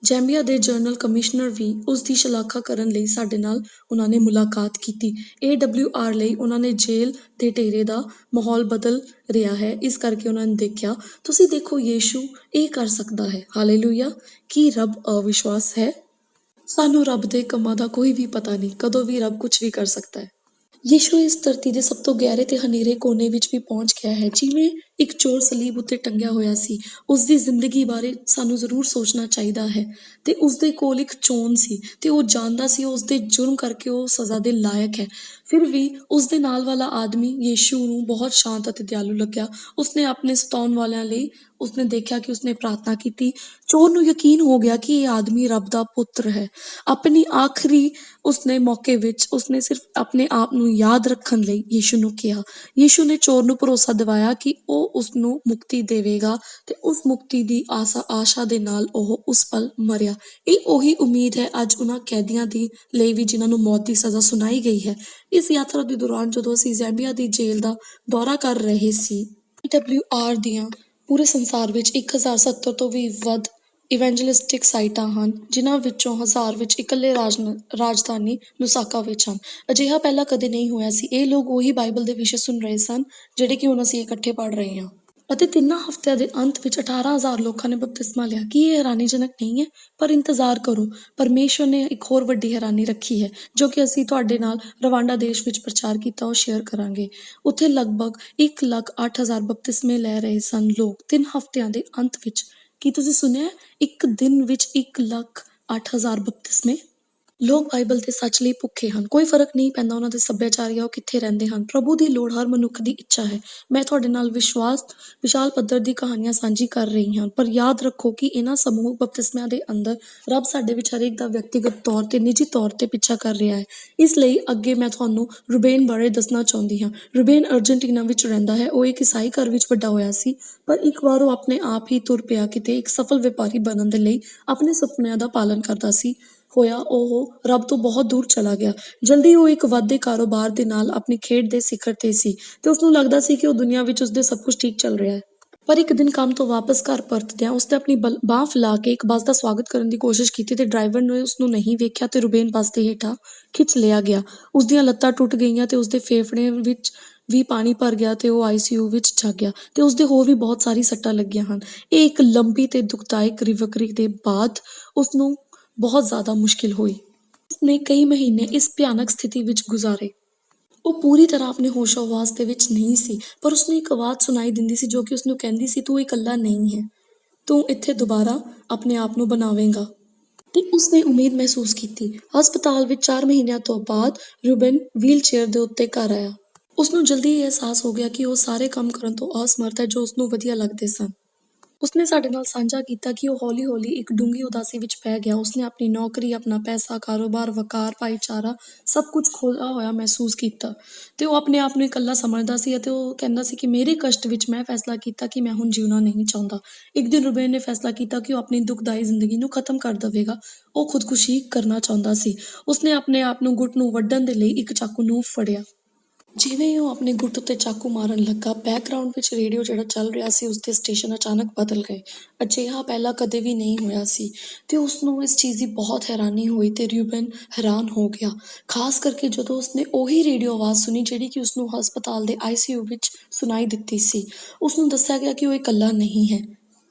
A: ਜੈਮੀਆ ਦੇ ਜਨਰਲ ਕਮਿਸ਼ਨਰ ਵੀ ਉਸ ਦੀ ਸ਼ਲਾਘਾ ਕਰਨ ਲਈ ਸਾਡੇ ਨਾਲ ਉਹਨਾਂ ਨੇ ਮੁਲਾਕਾਤ ਕੀਤੀ। AWR ਲਈ ਉਹਨਾਂ ਨੇ ਜੇਲ੍ਹ ਦੇ ਡੇਰੇ ਦਾ ਮਾਹੌਲ ਬਦਲ ਰਿਹਾ ਹੈ, ਇਸ ਕਰਕੇ ਉਹਨਾਂ ਨੇ ਦੇਖਿਆ, ਤੁਸੀਂ ਦੇਖੋ ਯੀਸ਼ੂ ਇਹ ਕਰ ਸਕਦਾ ਹੈ। ਹਾਲੇਲੂਇਆ। ਕੀ ਰੱਬ ਅਵਿਸ਼ਵਾਸ ਹੈ? ਸਾਨੂੰ ਰੱਬ ਦੇ ਕੰਮਾਂ ਦਾ ਕੋਈ ਵੀ ਪਤਾ ਨਹੀਂ, ਕਦੋਂ ਵੀ ਰੱਬ ਕੁਝ ਵੀ ਕਰ ਸਕਦਾ ਹੈ। ਯੀਸ਼ੂ ਇਸ ਧਰਤੀ ਦੇ ਸਭ ਤੋਂ ਗਹਿਰੇ ਤੇ ਹਨੇਰੇ ਕੋਨੇ ਵਿੱਚ ਵੀ ਪਹੁੰਚ ਗਿਆ ਹੈ। ਜਿਵੇਂ ਇੱਕ ਚੋਰ ਸਲੀਬ ਉੱਤੇ ਟੰਗਿਆ ਹੋਇਆ ਸੀ, ਉਸ ਦੀ ਜ਼ਿੰਦਗੀ ਬਾਰੇ ਸਾਨੂੰ ਜ਼ਰੂਰ ਸੋਚਣਾ ਚਾਹੀਦਾ ਹੈ। ਤੇ ਉਸਦੇ ਕੋਲ ਇੱਕ ਚੋਣ ਸੀ ਤੇ ਉਹ ਜਾਣਦਾ ਸੀ ਉਸਦੇ ਜੁਰਮ ਕਰਕੇ ਉਹ ਸਜ਼ਾ ਦੇ ਲਾਇਕ ਹੈ। ਫਿਰ ਵੀ ਉਸਦੇ ਨਾਲ ਵਾਲਾ ਆਦਮੀ ਯੀਸ਼ੂ ਨੂੰ ਬਹੁਤ ਸ਼ਾਂਤ ਅਤੇ ਦਿਆਲੂ ਲੱਗਿਆ। ਉਸਨੇ ਆਪਣੇ ਸਤਾਉਣ ਵਾਲਿਆਂ ਲਈ ਉਸਨੇ ਦੇਖਿਆ ਕਿ ਉਸਨੇ ਪ੍ਰਾਰਥਨਾ ਕੀਤੀ। ਚੋਰ ਨੂੰ ਯਕੀਨ ਹੋ ਗਿਆ ਕਿ ਇਹ ਆਦਮੀ ਰੱਬ ਦਾ ਪੁੱਤਰ ਹੈ। ਆਪਣੀ ਆਖਰੀ ਉਸਨੇ ਮੌਕੇ ਵਿੱਚ ਉਸਨੇ ਸਿਰਫ ਆਪਣੇ ਆਪ ਨੂੰ ਯਾਦ ਰੱਖਣ ਲਈ ਯੀਸ਼ੂ ਨੂੰ ਕਿਹਾ। ਯੀਸ਼ੂ ਨੇ ਚੋਰ ਨੂੰ ਭਰੋਸਾ ਦਿਵਾਇਆ ਕਿ ਉਹ ਉਸਨੂੰ ਮੁਕਤੀ ਦੇਵੇਗਾ ਤੇ ਉਸ ਮੁਕਤੀ ਦੀ ਆਸ਼ਾ ਦੇ ਨਾਲ ਉਹ ਉਸ ਪਲ ਮਰਿਆ। ਇਹ ਉਹੀ ਉਮੀਦ ਹੈ ਅੱਜ ਉਹਨਾਂ ਕੈਦੀਆਂ ਦੀ ਲਈ ਵੀ ਜਿਨ੍ਹਾਂ ਨੂੰ ਮੌਤ ਦੀ ਸਜ਼ਾ ਸੁਣਾਈ ਗਈ ਹੈ। ਇਸ ਯਾਤਰਾ ਦੇ ਦੌਰਾਨ ਜਦੋਂ ਅਸੀਂ ਜ਼ੈਂਬੀਆ ਦੀ ਜੇਲ੍ਹ ਦਾ ਦੌਰਾ ਕਰ ਰਹੇ ਸੀ, AWR ਦੀਆਂ ਪੂਰੇ ਸੰਸਾਰ ਵਿੱਚ 1070 ਤੋਂ ਵੀ ਵੱਧ ਇਵੈਂਜਲਿਸਟਿਕ ਸਾਈਟਾਂ ਹਨ, ਜਿਨ੍ਹਾਂ ਵਿੱਚੋਂ 1000 ਵਿੱਚ ਇਕੱਲੇ ਰਾਜਧਾਨੀ ਲੁਸਾਕਾ ਵਿੱਚ ਹਨ। ਅਜਿਹਾ ਪਹਿਲਾਂ ਕਦੇ ਨਹੀਂ ਹੋਇਆ ਸੀ। ਇਹ ਲੋਕ ਉਹੀ ਬਾਈਬਲ ਦੇ ਵਿਸ਼ੇ ਸੁਣ ਰਹੇ ਸਨ ਜਿਹੜੇ ਕਿ ਹੁਣ ਅਸੀਂ ਇਕੱਠੇ ਪੜ੍ਹ ਰਹੇ ਹਾਂ। ਅਤੇ 3 ਹਫ਼ਤਿਆਂ ਦੇ ਅੰਤ ਵਿੱਚ 18,000 ਲੋਕਾਂ ਨੇ ਬਪਤਿਸਮਾ ਲਿਆ। ਕੀ ਇਹ ਹੈਰਾਨੀਜਨਕ ਨਹੀਂ ਹੈ? ਪਰ ਇੰਤਜ਼ਾਰ ਕਰੋ, ਪਰਮੇਸ਼ਵਰ ਨੇ ਇੱਕ ਹੋਰ ਵੱਡੀ ਹੈਰਾਨੀ ਰੱਖੀ ਹੈ ਜੋ ਕਿ ਅਸੀਂ ਤੁਹਾਡੇ ਨਾਲ ਰਵਾਂਡਾ ਦੇਸ਼ ਵਿੱਚ ਪ੍ਰਚਾਰ ਕੀਤਾ, ਉਹ ਸ਼ੇਅਰ ਕਰਾਂਗੇ। ਉੱਥੇ ਲਗਭਗ 1,08,000 ਬਪਤਿਸਮੇ ਲੈ ਰਹੇ ਸਨ ਲੋਕ 3 ਹਫ਼ਤਿਆਂ ਦੇ ਅੰਤ ਵਿੱਚ। ਕੀ ਤੁਸੀਂ ਸੁਣਿਆ? ਇੱਕ ਦਿਨ ਵਿੱਚ 1,08,000 ਬਪਤਿਸਮੇ। ਲੋਕ ਬਾਈਬਲ ਦੇ ਸੱਚ ਲਈ ਭੁੱਖੇ ਹਨ। ਕੋਈ ਫਰਕ ਨਹੀਂ ਪੈਂਦਾ ਉਹਨਾਂ ਦੇ ਸੱਭਿਆਚਾਰ ਜਾਂ ਉਹ ਕਿੱਥੇ ਰਹਿੰਦੇ ਹਨ। ਪ੍ਰਭੂ ਦੀ ਲੋੜ ਹਰ ਮਨੁੱਖ ਦੀ ਇੱਛਾ ਹੈ। ਮੈਂ ਤੁਹਾਡੇ ਨਾਲ ਵਿਸ਼ਾਲ ਪੱਧਰ ਦੀ ਕਹਾਣੀਆਂ ਸਾਂਝੀ ਕਰ ਰਹੀ ਹਾਂ, ਪਰ ਯਾਦ ਰੱਖੋ ਕਿ ਇਹਨਾਂ ਸਮੂਹਕ ਬਪਤਿਸਮਿਆਂ ਦੇ ਅੰਦਰ ਰੱਬ ਸਾਡੇ ਵਿੱਚ ਹਰੇਕ ਦਾ ਵਿਅਕਤੀਗਤ ਤੌਰ ਤੇ, ਨਿੱਜੀ ਤੌਰ ਤੇ ਪਿੱਛਾ ਕਰ ਰਿਹਾ ਹੈ। ਇਸ ਲਈ ਅੱਗੇ ਮੈਂ ਤੁਹਾਨੂੰ ਰੂਬੇਨ ਬਾਰੇ ਦੱਸਣਾ ਚਾਹੁੰਦੀ ਹਾਂ। ਰੂਬੇਨ ਅਰਜਨਟੀਨਾ ਵਿੱਚ ਰਹਿੰਦਾ ਹੈ। ਉਹ ਇੱਕ ਈਸਾਈ ਘਰ ਵਿੱਚ ਵੱਡਾ ਹੋਇਆ ਸੀ, ਪਰ ਇੱਕ ਵਾਰ ਉਹ ਆਪਣੇ ਆਪ ਹੀ ਤੁਰ ਪਿਆ ਕਿਤੇ ਇੱਕ ਸਫਲ ਵਪਾਰੀ ਬਣਨ ਦੇ ਲਈ ਆਪਣੇ ਸੁਪਨਿਆਂ ਦਾ ਪਾਲਣ ਕਰਦਾ ਹੋਇਆ ਉਹ ਰੱਬ ਤੋਂ ਬਹੁਤ ਦੂਰ ਚਲਾ ਗਿਆ। ਜਲਦੀ ਉਹ ਇੱਕ ਵੱਧਦੇ ਕਾਰੋਬਾਰ ਦੇ ਨਾਲ ਆਪਣੀ ਖੇਡ ਦੇ ਸਿਖਰ ਤੇ ਸੀ ਤੇ ਉਸਨੂੰ ਲੱਗਦਾ ਸੀ ਕਿ ਉਹ ਦੁਨੀਆ ਵਿੱਚ ਉਸਦੇ ਸਭ ਕੁਝ ਠੀਕ ਚੱਲ ਰਿਹਾ ਹੈ। ਪਰ ਇੱਕ ਦਿਨ ਕੰਮ ਤੋਂ ਵਾਪਸ ਘਰ ਪਰਤਦਿਆਂ ਉਸਨੇ ਆਪਣੀ ਬਾਂਹ ਫੈਲਾ ਕੇ ਇੱਕ ਬੱਸ ਦਾ ਸਵਾਗਤ ਕਰਨ ਦੀ ਕੋਸ਼ਿਸ਼ ਕੀਤੀ ਤੇ ਡਰਾਈਵਰ ਨੇ ਉਸਨੂੰ ਨਹੀਂ ਵੇਖਿਆ ਤੇ ਰੂਬੇਨ ਬੱਸ ਦੇ ਹੇਠਾਂ ਖਿੱਚ ਲਿਆ ਗਿਆ। ਉਸਦੀਆਂ ਲੱਤਾਂ ਟੁੱਟ ਗਈਆਂ ਤੇ ਉਸਦੇ ਫੇਫੜਿਆਂ ਵਿੱਚ ਵੀ ਪਾਣੀ ਭਰ ਗਿਆ ਤੇ ਉਹ ICU ਵਿੱਚ ਜਾ ਗਿਆ ਤੇ ਉਸਦੇ ਹੋਰ ਵੀ ਬਹੁਤ ਸਾਰੀ ਸੱਟਾਂ ਲੱਗੀਆਂ ਹਨ। ਇਹ ਇੱਕ ਲੰਬੀ ਤੇ ਦੁਖਦਾਇਕ ਰਿਕਵਰੀ ਦੇ ਬਾਅਦ ਉਸਨੂੰ ਬਹੁਤ ਜ਼ਿਆਦਾ ਮੁਸ਼ਕਿਲ ਹੋਈ। ਉਸਨੇ ਕਈ ਮਹੀਨੇ ਇਸ ਭਿਆਨਕ ਸਥਿਤੀ ਵਿੱਚ ਗੁਜ਼ਾਰੇ। ਉਹ ਪੂਰੀ ਤਰ੍ਹਾਂ ਆਪਣੇ ਹੋਸ਼ੋ-ਹਵਾਸ ਦੇ ਵਿੱਚ ਨਹੀਂ ਸੀ, ਪਰ ਉਸਨੂੰ ਇੱਕ ਆਵਾਜ਼ ਸੁਣਾਈ ਦਿੰਦੀ ਸੀ ਜੋ ਕਿ ਉਸਨੂੰ ਕਹਿੰਦੀ ਸੀ, ਤੂੰ ਇਕੱਲਾ ਨਹੀਂ ਹੈ, ਤੂੰ ਇੱਥੇ ਦੁਬਾਰਾ ਆਪਣੇ ਆਪ ਨੂੰ ਬਣਾਵੇਂਗਾ। ਤੇ ਉਸਨੇ ਉਮੀਦ ਮਹਿਸੂਸ ਕੀਤੀ। ਹਸਪਤਾਲ ਵਿੱਚ 4 ਮਹੀਨਿਆਂ ਤੋਂ ਬਾਅਦ ਰੂਬੇਨ ਵੀਲਚੇਅਰ ਦੇ ਉੱਤੇ ਘਰ ਆਇਆ। ਉਸਨੂੰ ਜਲਦੀ ਇਹ ਅਹਿਸਾਸ ਹੋ ਗਿਆ ਕਿ ਉਹ ਸਾਰੇ ਕੰਮ ਕਰਨ ਤੋਂ ਅਸਮਰਥ ਹੈ ਜੋ ਉਸਨੂੰ ਵਧੀਆ ਲੱਗਦੇ ਸਨ। ਉਸਨੇ ਸਾਡੇ ਨਾਲ ਸਾਂਝਾ ਕੀਤਾ ਕਿ ਉਹ ਹੌਲੀ-ਹੌਲੀ ਇੱਕ ਡੂੰਘੀ ਉਦਾਸੀ ਵਿੱਚ ਪੈ ਗਿਆ। ਉਸਨੇ ਆਪਣੀ ਨੌਕਰੀ, ਆਪਣਾ ਪੈਸਾ, ਕਾਰੋਬਾਰ, ਵਕਾਰ, ਭਾਈਚਾਰਾ ਸਭ ਕੁਝ ਖੋਇਆ ਹੋਇਆ ਮਹਿਸੂਸ ਕੀਤਾ ਤੇ ਉਹ ਆਪਣੇ ਆਪ ਨੂੰ ਇਕੱਲਾ ਸਮਝਦਾ ਸੀ ਅਤੇ ਉਹ ਕਹਿੰਦਾ ਸੀ ਕਿ ਮੇਰੇ ਕਸ਼ਟ ਵਿੱਚ ਮੈਂ ਫੈਸਲਾ ਕੀਤਾ ਕਿ ਮੈਂ ਹੁਣ ਜਿਉਣਾ ਨਹੀਂ ਚਾਹੁੰਦਾ। ਇੱਕ ਦਿਨ ਰੂਬੇਨ ਨੇ ਫੈਸਲਾ ਕੀਤਾ ਕਿ ਉਹ ਆਪਣੀ ਦੁਖਦਾਈ ਜ਼ਿੰਦਗੀ ਨੂੰ ਖਤਮ ਕਰ ਦੇਵੇਗਾ। ਉਹ ਖੁਦਕੁਸ਼ੀ ਕਰਨਾ ਚਾਹੁੰਦਾ ਸੀ। ਉਸਨੇ ਆਪਣੇ ਆਪ ਨੂੰ ਗੁੱਟ ਨੂੰ ਵੱਢਣ ਦੇ ਲਈ ਇੱਕ ਚਾਕੂ ਨੂੰ ਫੜਿਆ। ਜਿਵੇਂ ਹੀ ਉਹ ਆਪਣੇ ਗੁੱਟ ਉੱਤੇ ਚਾਕੂ ਮਾਰਨ ਲੱਗਾ, ਬੈਕਗ੍ਰਾਉਂਡ ਵਿੱਚ ਰੇਡੀਓ ਜਿਹੜਾ ਚੱਲ ਰਿਹਾ ਸੀ ਉਸਦੇ ਸਟੇਸ਼ਨ ਅਚਾਨਕ ਬਦਲ ਗਏ। ਅਜਿਹਾ ਪਹਿਲਾਂ ਕਦੇ ਵੀ ਨਹੀਂ ਹੋਇਆ ਸੀ ਤੇ ਉਸਨੂੰ ਇਸ ਚੀਜ਼ ਦੀ ਬਹੁਤ ਹੈਰਾਨੀ ਹੋਈ ਤੇ ਰੂਬੇਨ ਹੈਰਾਨ ਹੋ ਗਿਆ, ਖਾਸ ਕਰਕੇ ਜਦੋਂ ਉਸਨੇ ਉਹੀ ਰੇਡੀਓ ਆਵਾਜ਼ ਸੁਣੀ ਜਿਹੜੀ ਕਿ ਉਸਨੂੰ ਹਸਪਤਾਲ ਦੇ ICU ਵਿੱਚ ਸੁਣਾਈ ਦਿੱਤੀ ਸੀ। ਉਸਨੂੰ ਦੱਸਿਆ ਗਿਆ ਕਿ ਉਹ ਇਕੱਲਾ ਨਹੀਂ ਹੈ।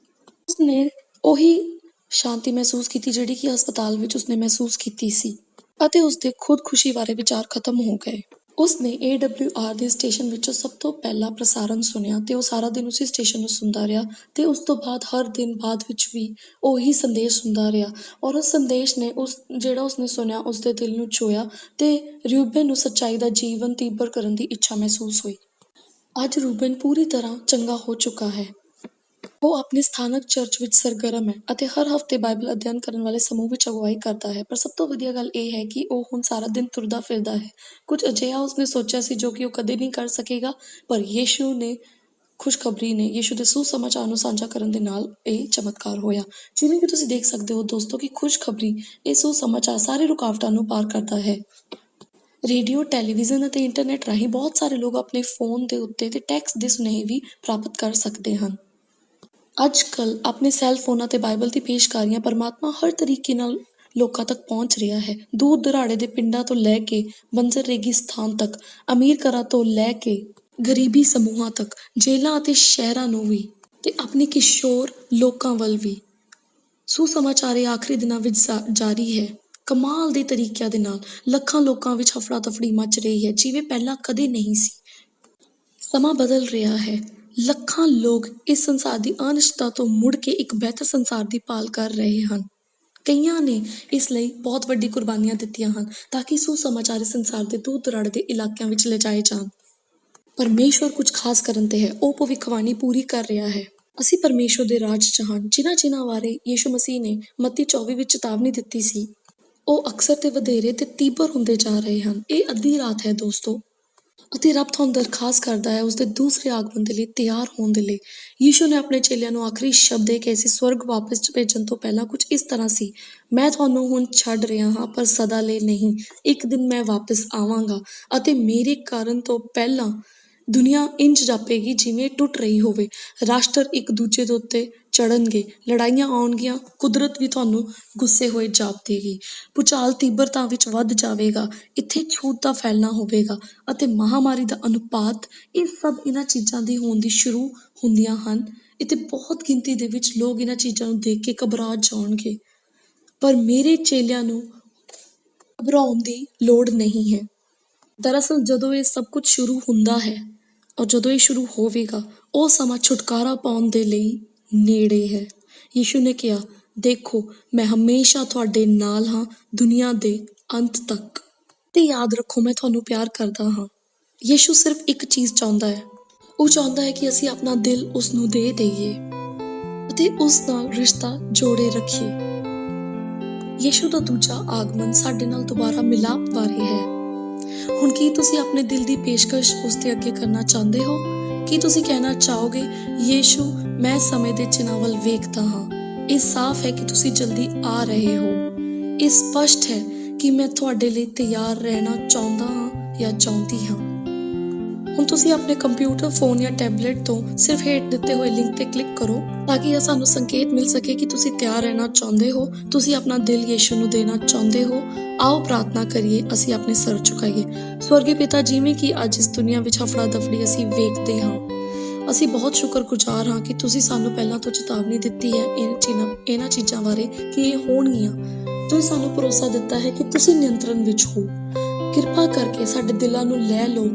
A: ਉਸਨੇ ਉਹੀ ਸ਼ਾਂਤੀ ਮਹਿਸੂਸ ਕੀਤੀ ਜਿਹੜੀ ਕਿ ਹਸਪਤਾਲ ਵਿੱਚ ਉਸਨੇ ਮਹਿਸੂਸ ਕੀਤੀ ਸੀ ਅਤੇ ਉਸਦੇ ਖੁਦਕੁਸ਼ੀ ਬਾਰੇ ਵਿਚਾਰ ਖਤਮ ਹੋ ਗਏ। ਉਸਨੇ AWR ਦੇ ਸਟੇਸ਼ਨ ਵਿੱਚੋਂ ਸਭ ਤੋਂ ਪਹਿਲਾ ਪ੍ਰਸਾਰਣ ਸੁਣਿਆ ਤੇ ਉਹ ਸਾਰਾ ਦਿਨ ਉਸੇ ਸਟੇਸ਼ਨ ਨੂੰ ਸੁਣਦਾ ਰਿਹਾ ਤੇ ਉਸ ਤੋਂ ਬਾਅਦ ਹਰ ਦਿਨ ਬਾਅਦ ਵਿੱਚ ਵੀ ਉਹੀ ਸੰਦੇਸ਼ ਸੁਣਦਾ ਰਿਹਾ ਔਰ ਉਸ ਸੰਦੇਸ਼ ਨੇ ਜਿਹੜਾ ਉਸਨੇ ਸੁਣਿਆ ਉਸਦੇ ਦਿਲ ਨੂੰ ਛੂਹਿਆ ਤੇ ਰੂਬੇਨ ਨੂੰ ਸੱਚਾਈ ਦਾ ਜੀਵਨ ਤੀਬਰ ਕਰਨ ਦੀ ਇੱਛਾ ਮਹਿਸੂਸ ਹੋਈ। ਅੱਜ ਰੂਬੇਨ ਪੂਰੀ ਤਰ੍ਹਾਂ ਚੰਗਾ ਹੋ ਚੁੱਕਾ ਹੈ। ਉਹ ਆਪਣੇ ਸਥਾਨਕ ਚਰਚ ਵਿੱਚ ਸਰਗਰਮ ਹੈ ਅਤੇ ਹਰ ਹਫ਼ਤੇ ਬਾਈਬਲ ਅਧਿਐਨ ਕਰਨ ਵਾਲੇ ਸਮੂਹ ਵਿੱਚ ਅਗਵਾਈ ਕਰਦਾ ਹੈ। ਪਰ ਸਭ ਤੋਂ ਵਧੀਆ ਗੱਲ ਇਹ ਹੈ ਕਿ ਉਹ ਹੁਣ ਸਾਰਾ ਦਿਨ ਤੁਰਦਾ ਫਿਰਦਾ ਹੈ। ਕੁਝ ਅਜਿਹਾ ਉਸਨੇ ਸੋਚਿਆ ਸੀ ਜੋ ਕਿ ਉਹ ਕਦੇ ਨਹੀਂ ਕਰ ਸਕੇਗਾ, ਪਰ ਯੀਸ਼ੂ ਦੇ ਸੁਸਮਾਚਾਰ ਨੂੰ ਸਾਂਝਾ ਕਰਨ ਦੇ ਨਾਲ ਇਹ ਚਮਤਕਾਰ ਹੋਇਆ। ਜਿਵੇਂ ਕਿ ਤੁਸੀਂ ਦੇਖ ਸਕਦੇ ਹੋ ਦੋਸਤੋ ਕਿ ਖੁਸ਼ਖਬਰੀ, ਇਹ ਸੁਸਮਾਚਾਰ ਸਾਰੇ ਰੁਕਾਵਟਾਂ ਨੂੰ ਪਾਰ ਕਰਦਾ ਹੈ। ਰੇਡੀਓ, ਟੈਲੀਵਿਜ਼ਨ ਅਤੇ ਇੰਟਰਨੈਟ ਰਾਹੀਂ ਬਹੁਤ ਸਾਰੇ ਲੋਕ ਆਪਣੇ ਫੋਨ ਦੇ ਉੱਤੇ ਤੇ ਟੈਕਸਟ ਦੇ ਸੁਨੇਹੇ ਵੀ ਪ੍ਰਾਪਤ ਕਰ ਸਕਦੇ ਹਨ। ਅੱਜ ਕੱਲ੍ਹ ਆਪਣੇ ਸੈੱਲ ਫੋਨਾਂ 'ਤੇ ਬਾਈਬਲ ਦੀ ਪੇਸ਼ਕਾਰੀਆਂ ਪਰਮਾਤਮਾ ਹਰ ਤਰੀਕੇ ਨਾਲ ਲੋਕਾਂ ਤੱਕ ਪਹੁੰਚ ਰਿਹਾ ਹੈ। ਦੂਰ ਦੁਰਾਡੇ ਦੇ ਪਿੰਡਾਂ ਤੋਂ ਲੈ ਕੇ ਬੰਜਰ ਰੇਗਿਸਤਾਨ ਤੱਕ, ਅਮੀਰ ਘਰਾਂ ਤੋਂ ਲੈ ਕੇ ਗਰੀਬੀ ਸਮੂਹਾਂ ਤੱਕ, ਜੇਲ੍ਹਾਂ ਅਤੇ ਸ਼ਹਿਰਾਂ ਨੂੰ ਵੀ ਤੇ ਆਪਣੇ ਕਿਸ਼ੋਰ ਲੋਕਾਂ ਵੱਲ ਵੀ ਸੁਸਮਾਚਾਰ ਇਹ ਆਖਰੀ ਦਿਨਾਂ ਵਿੱਚ ਜਾਰੀ ਹੈ। ਕਮਾਲ ਦੇ ਤਰੀਕਿਆਂ ਦੇ ਨਾਲ ਲੱਖਾਂ ਲੋਕਾਂ ਵਿੱਚ ਹਫੜਾ ਦਫੜੀ ਮਚ ਰਹੀ ਹੈ, ਜਿਵੇਂ ਪਹਿਲਾਂ ਕਦੇ ਨਹੀਂ ਸੀ। ਸਮਾਂ ਬਦਲ ਰਿਹਾ ਹੈ। ਲੱਖਾਂ ਲੋਕ ਇਸ ਸੰਸਾਰ ਦੀ ਅਨਿਸ਼ਚਿਤਤਾ ਤੋਂ ਮੁੜ ਕੇ ਇੱਕ ਬਿਹਤਰ ਸੰਸਾਰ ਦੀ ਭਾਲ ਕਰ ਰਹੇ ਹਨ। ਕਈਆਂ ਨੇ ਇਸ ਲਈ ਬਹੁਤ ਵੱਡੀ ਕੁਰਬਾਨੀਆਂ ਦਿੱਤੀਆਂ ਹਨ ਤਾਂ ਕਿ ਸੁਸਮਾਚਾਰ ਇਸ ਸੰਸਾਰ ਦੇ ਦੂਰ ਦੁਰਾਡੇ ਦੇ ਇਲਾਕਿਆਂ ਵਿੱਚ ਲਿਜਾਏ ਜਾਣ। ਪਰਮੇਸ਼ਵਰ ਕੁਝ ਖਾਸ ਕਰਨ ਤੇ ਹੈ, ਉਹ ਭਵਿੱਖਬਾਣੀ ਪੂਰੀ ਕਰ ਰਿਹਾ ਹੈ। ਅਸੀਂ ਪਰਮੇਸ਼ਵਰ ਦੇ ਰਾਜ 'ਚ ਹਾਂ। ਜਿਨ੍ਹਾਂ ਬਾਰੇ ਯਿਸੂ ਮਸੀਹ ਨੇ ਮੱਤੀ 24 ਵਿੱਚ ਚੇਤਾਵਨੀ ਦਿੱਤੀ ਸੀ, ਉਹ ਅਕਸਰ ਤੇ ਵਧੇਰੇ ਤੇ ਤੀਬਰ ਹੁੰਦੇ ਜਾ ਰਹੇ ਹਨ। ਇਹ ਅੱਧੀ ਰਾਤ ਹੈ ਦੋਸਤੋ, ਅਤੇ ਰੱਬ ਤੁਹਾਨੂੰ ਦਰਖਾਸਤ ਕਰਦਾ ਹੈ ਉਸਦੇ ਦੂਸਰੇ ਆਗਮਨ ਦੇ ਲਈ ਤਿਆਰ ਹੋਣ ਦੇ ਲਈ। ਯਿਸੂ ਨੇ ਆਪਣੇ ਚੇਲਿਆਂ ਨੂੰ ਆਖਰੀ ਸ਼ਬਦ ਇਹ ਕਹੇ ਸੀ, ਸਵਰਗ ਵਾਪਸ ਭੇਜਣ ਤੋਂ ਪਹਿਲਾਂ ਕੁਝ ਇਸ ਤਰ੍ਹਾਂ ਸੀ, ਮੈਂ ਤੁਹਾਨੂੰ ਹੁਣ ਛੱਡ ਰਿਹਾ ਹਾਂ ਪਰ ਸਦਾ ਲਈ ਨਹੀਂ। ਇੱਕ ਦਿਨ ਮੈਂ ਵਾਪਸ ਆਵਾਂਗਾ ਅਤੇ ਮੇਰੇ ਕਾਰਨ ਤੋਂ ਪਹਿਲਾਂ ਦੁਨੀਆ ਇੰਜ ਜਾਪੇਗੀ ਜਿਵੇਂ ਟੁੱਟ ਰਹੀ ਹੋਵੇ। ਰਾਸ਼ਟਰ ਇੱਕ ਦੂਜੇ ਦੇ ਉੱਤੇ ਚੜ੍ਹਨਗੇ, ਲੜਾਈਆਂ ਆਉਣਗੀਆਂ, ਕੁਦਰਤ ਵੀ ਤੁਹਾਨੂੰ ਗੁੱਸੇ ਹੋਏ ਜਾਪੇਗੀ, ਭੂਚਾਲ ਤੀਬਰਤਾ ਵਿੱਚ ਵੱਧ ਜਾਵੇਗਾ, ਇੱਥੇ ਛੂਤ ਦਾ ਫੈਲਣਾ ਹੋਵੇਗਾ ਅਤੇ ਮਹਾਂਮਾਰੀ ਦਾ ਅਨੁਪਾਤ। ਇਹ ਸਭ ਇਹਨਾਂ ਚੀਜ਼ਾਂ ਦੀ ਹੋਣ ਦੀ ਸ਼ੁਰੂ ਹੁੰਦੀਆਂ ਹਨ ਅਤੇ ਬਹੁਤ ਗਿਣਤੀ ਦੇ ਵਿੱਚ ਲੋਕ ਇਹਨਾਂ ਚੀਜ਼ਾਂ ਨੂੰ ਦੇਖ ਕੇ ਘਬਰਾ ਜਾਣਗੇ। ਪਰ ਮੇਰੇ ਚੇਲਿਆਂ ਨੂੰ ਘਬਰਾਉਣ ਦੀ ਲੋੜ ਨਹੀਂ ਹੈ। ਦਰਅਸਲ ਜਦੋਂ ਇਹ ਸਭ ਕੁਝ ਸ਼ੁਰੂ ਹੁੰਦਾ ਹੈ ਔਰ ਜਦੋਂ ਇਹ ਸ਼ੁਰੂ ਹੋਵੇਗਾ, ਉਹ ਸਮਾਂ ਛੁਟਕਾਰਾ ਪਾਉਣ ਦੇ ਲਈ ਨੇੜੇ ਹੈ। ਯਿਸੂ ਨੇ ਕਿਹਾ, ਦੇਖੋ ਮੈਂ ਹਮੇਸ਼ਾ ਤੁਹਾਡੇ ਨਾਲ ਹਾਂ ਦੁਨੀਆ ਦੇ ਅੰਤ ਤੱਕ। ਤੇ ਯਾਦ ਰੱਖੋ, ਮੈਂ ਤੁਹਾਨੂੰ ਪਿਆਰ ਕਰਦਾ ਹਾਂ। ਯਿਸੂ ਸਿਰਫ ਇੱਕ ਚੀਜ਼ ਚਾਹੁੰਦਾ ਹੈ, ਉਹ ਚਾਹੁੰਦਾ ਹੈ ਕਿ ਅਸੀਂ ਆਪਣਾ ਦਿਲ ਉਸ ਨੂੰ ਦੇ ਦੇਈਏ ਅਤੇ ਉਸ ਨਾਲ ਰਿਸ਼ਤਾ ਜੋੜੇ ਰੱਖੀਏ। ਯਿਸੂ ਦਾ ਦੂਜਾ ਆਗਮਨ ਸਾਡੇ ਨਾਲ ਦੁਬਾਰਾ ਮਿਲਾਪ ਬਾਰੇ ਹੈ। ਹੁਣ ਕੀ ਤੁਸੀਂ ਆਪਣੇ ਦਿਲ ਦੀ ਪੇਸ਼ਕਸ਼ ਉਸ ਦੇ ਅੱਗੇ ਕਰਨਾ ਚਾਹੁੰਦੇ ਹੋ? ਕੀ ਤੁਸੀਂ ਕਹਿਣਾ ਚਾਹੋਗੇ, ਯਿਸੂ ਮੈਂ ਸਮੇਂ ਦੇ ਚਿੰਨ੍ਹਾਂ ਵੱਲ ਵੇਖਦਾ ਹਾਂ, ਇਹ ਸਾਫ਼ ਹੈ ਕਿ ਤੁਸੀਂ ਜਲਦੀ ਆ ਰਹੇ ਹੋ, ਇਹ ਸਪਸ਼ਟ ਹੈ ਕਿ ਮੈਂ ਤੁਹਾਡੇ ਲਈ ਤਿਆਰ ਰਹਿਣਾ ਚਾਹੁੰਦਾ ਹਾਂ ਜਾਂ ਚਾਹੁੰਦੀ ਹਾਂ। ਹੁਣ ਤੁਸੀਂ ਆਪਣੇ ਕੰਪਿਊਟਰ, ਫੋਨ ਜਾਂ ਟੈਬਲੇਟ ਤੋਂ ਸਿਰਫ ਹੇਠ ਦਿੱਤੇ ਹੋਏ ਲਿੰਕ ਤੇ ਕਲਿੱਕ ਕਰੋ ਤਾਂ ਕਿ ਸਾਨੂੰ ਸੰਕੇਤ ਮਿਲ ਸਕੇ ਕਿ ਤੁਸੀਂ ਤਿਆਰ ਰਹਿਣਾ ਚਾਹੁੰਦੇ ਹੋ, ਤੁਸੀਂ ਆਪਣਾ ਦਿਲ ਯਿਸੂ ਨੂੰ ਦੇਣਾ ਚਾਹੁੰਦੇ ਹੋ। ਆਓ ਪ੍ਰਾਰਥਨਾ ਕਰੀਏ, ਅਸੀਂ ਆਪਣੇ ਸਿਰ ਝੁਕਾਈਏ। ਸਵਰਗੀ ਪਿਤਾ, ਜਿਵੇਂ ਕਿ ਅੱਜ ਇਸ ਦੁਨੀਆ ਵਿੱਚ ਹਫੜਾ ਦਫੜੀ ਅਸੀਂ ਵੇਖਦੇ ਹਾਂ, ਅਸੀਂ ਬਹੁਤ ਸ਼ੁਕਰਗੁਜ਼ਾਰ ਹਾਂ ਕਿ ਤੁਸੀਂ ਸਾਨੂੰ ਪਹਿਲਾਂ ਤੋਂ ਚੇਤਾਵਨੀ ਦਿੱਤੀ ਹੈ ਇਹਨਾਂ ਚੀਜ਼ਾਂ ਬਾਰੇ ਕਿ ਇਹ ਹੋਣਗੀਆਂ। ਤੁਸੀਂ ਸਾਨੂੰ ਭਰੋਸਾ ਦਿੱਤਾ ਹੈ ਕਿ ਤੁਸੀਂ ਨਿਯੰਤਰਣ ਵਿੱਚ ਹੋ। ਕਿਰਪਾ ਕਰਕੇ ਸਾਡੇ ਦਿਲਾਂ ਨੂੰ ਲੈ ਲਓ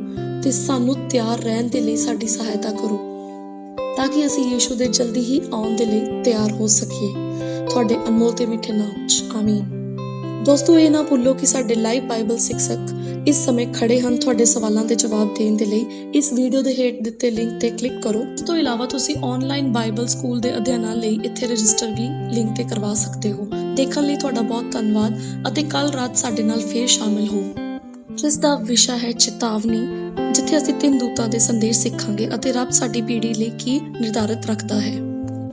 A: ਤੇ ਸਾਨੂੰ ਤਿਆਰ ਰਹਿਣ ਦੇ ਲਈ ਸਾਡੀ ਸਹਾਇਤਾ ਕਰੋ ਤਾਂ ਕਿ ਅਸੀਂ ਯਿਸੂ ਦੇ ਜਲਦੀ ਹੀ ਆਉਣ ਦੇ ਲਈ ਤਿਆਰ ਹੋ ਸਕੀਏ। ਤੁਹਾਡੇ ਅਨਮੋਲ ਤੇ ਮਿੱਠੇ ਨਾਮ 'ਚ ਆਮੀਨ। ਦੋਸਤੋ, ਇਹ ਨਾ ਭੁੱਲੋ ਕਿ ਸਾਡੇ ਲਾਈਵ ਬਾਈਬਲ ਸਿੱਖਿਅਕ ਇਸ ਸਮੇਂ ਖੜੇ ਹਨ ਤੁਹਾਡੇ ਸਵਾਲਾਂ ਦੇ ਜਵਾਬ ਦੇਣ ਦੇ ਲਈ। ਇਸ ਵੀਡੀਓ ਦੇ ਹੇਠ ਦਿੱਤੇ ਲਿੰਕ ਤੇ ਕਲਿੱਕ ਕਰੋ। ਇਸ ਤੋਂ ਇਲਾਵਾ ਤੁਸੀਂ ਆਨਲਾਈਨ ਬਾਈਬਲ ਸਕੂਲ ਦੇ ਅਧਿਐਨਾਂ ਲਈ ਇੱਥੇ ਰਜਿਸਟਰ ਵੀ ਲਿੰਕ ਤੇ ਕਰਵਾ ਸਕਦੇ ਹੋ। ਦੇਖਣ ਲਈ ਤੁਹਾਡਾ ਬਹੁਤ ਧੰਨਵਾਦ ਅਤੇ ਕੱਲ੍ਹ ਰਾਤ ਸਾਡੇ ਨਾਲ ਫੇਰ ਸ਼ਾਮਿਲ ਹੋ, ਜਿਸ ਦਾ ਵਿਸ਼ਾ ਹੈ ਚੇਤਾਵਨੀ, ਜਿੱਥੇ ਅਸੀਂ 3 ਦੂਤਾਂ ਦੇ ਸੰਦੇਸ਼ ਸਿੱਖਾਂਗੇ ਅਤੇ ਰੱਬ ਸਾਡੀ ਪੀੜ੍ਹੀ ਲਈ ਕੀ ਨਿਰਧਾਰਿਤ ਰੱਖਦਾ ਹੈ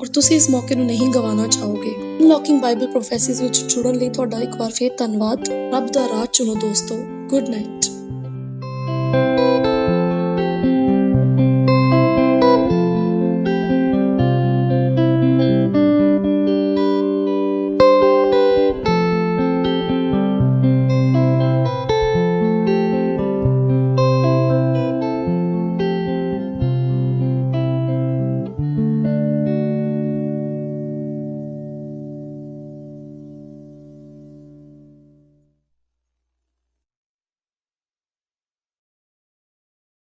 A: ਔਰ ਤੁਸੀਂ ਇਸ ਮੌਕੇ ਨੂੰ ਨਹੀਂ ਗਵਾਉਣਾ ਚਾਹੋਗੇ। ਅਨਲੌਕਿੰਗ ਬਾਈਬਲ ਪ੍ਰੋਫੈਸੀਜ਼ ਵਿੱਚ ਜੁੜਨ ਲਈ ਤੁਹਾਡਾ ਇੱਕ ਵਾਰ ਫੇਰ ਧੰਨਵਾਦ। ਰੱਬ ਦਾ ਰਾਹ ਚੁਣੋ ਦੋਸਤੋ। Good night.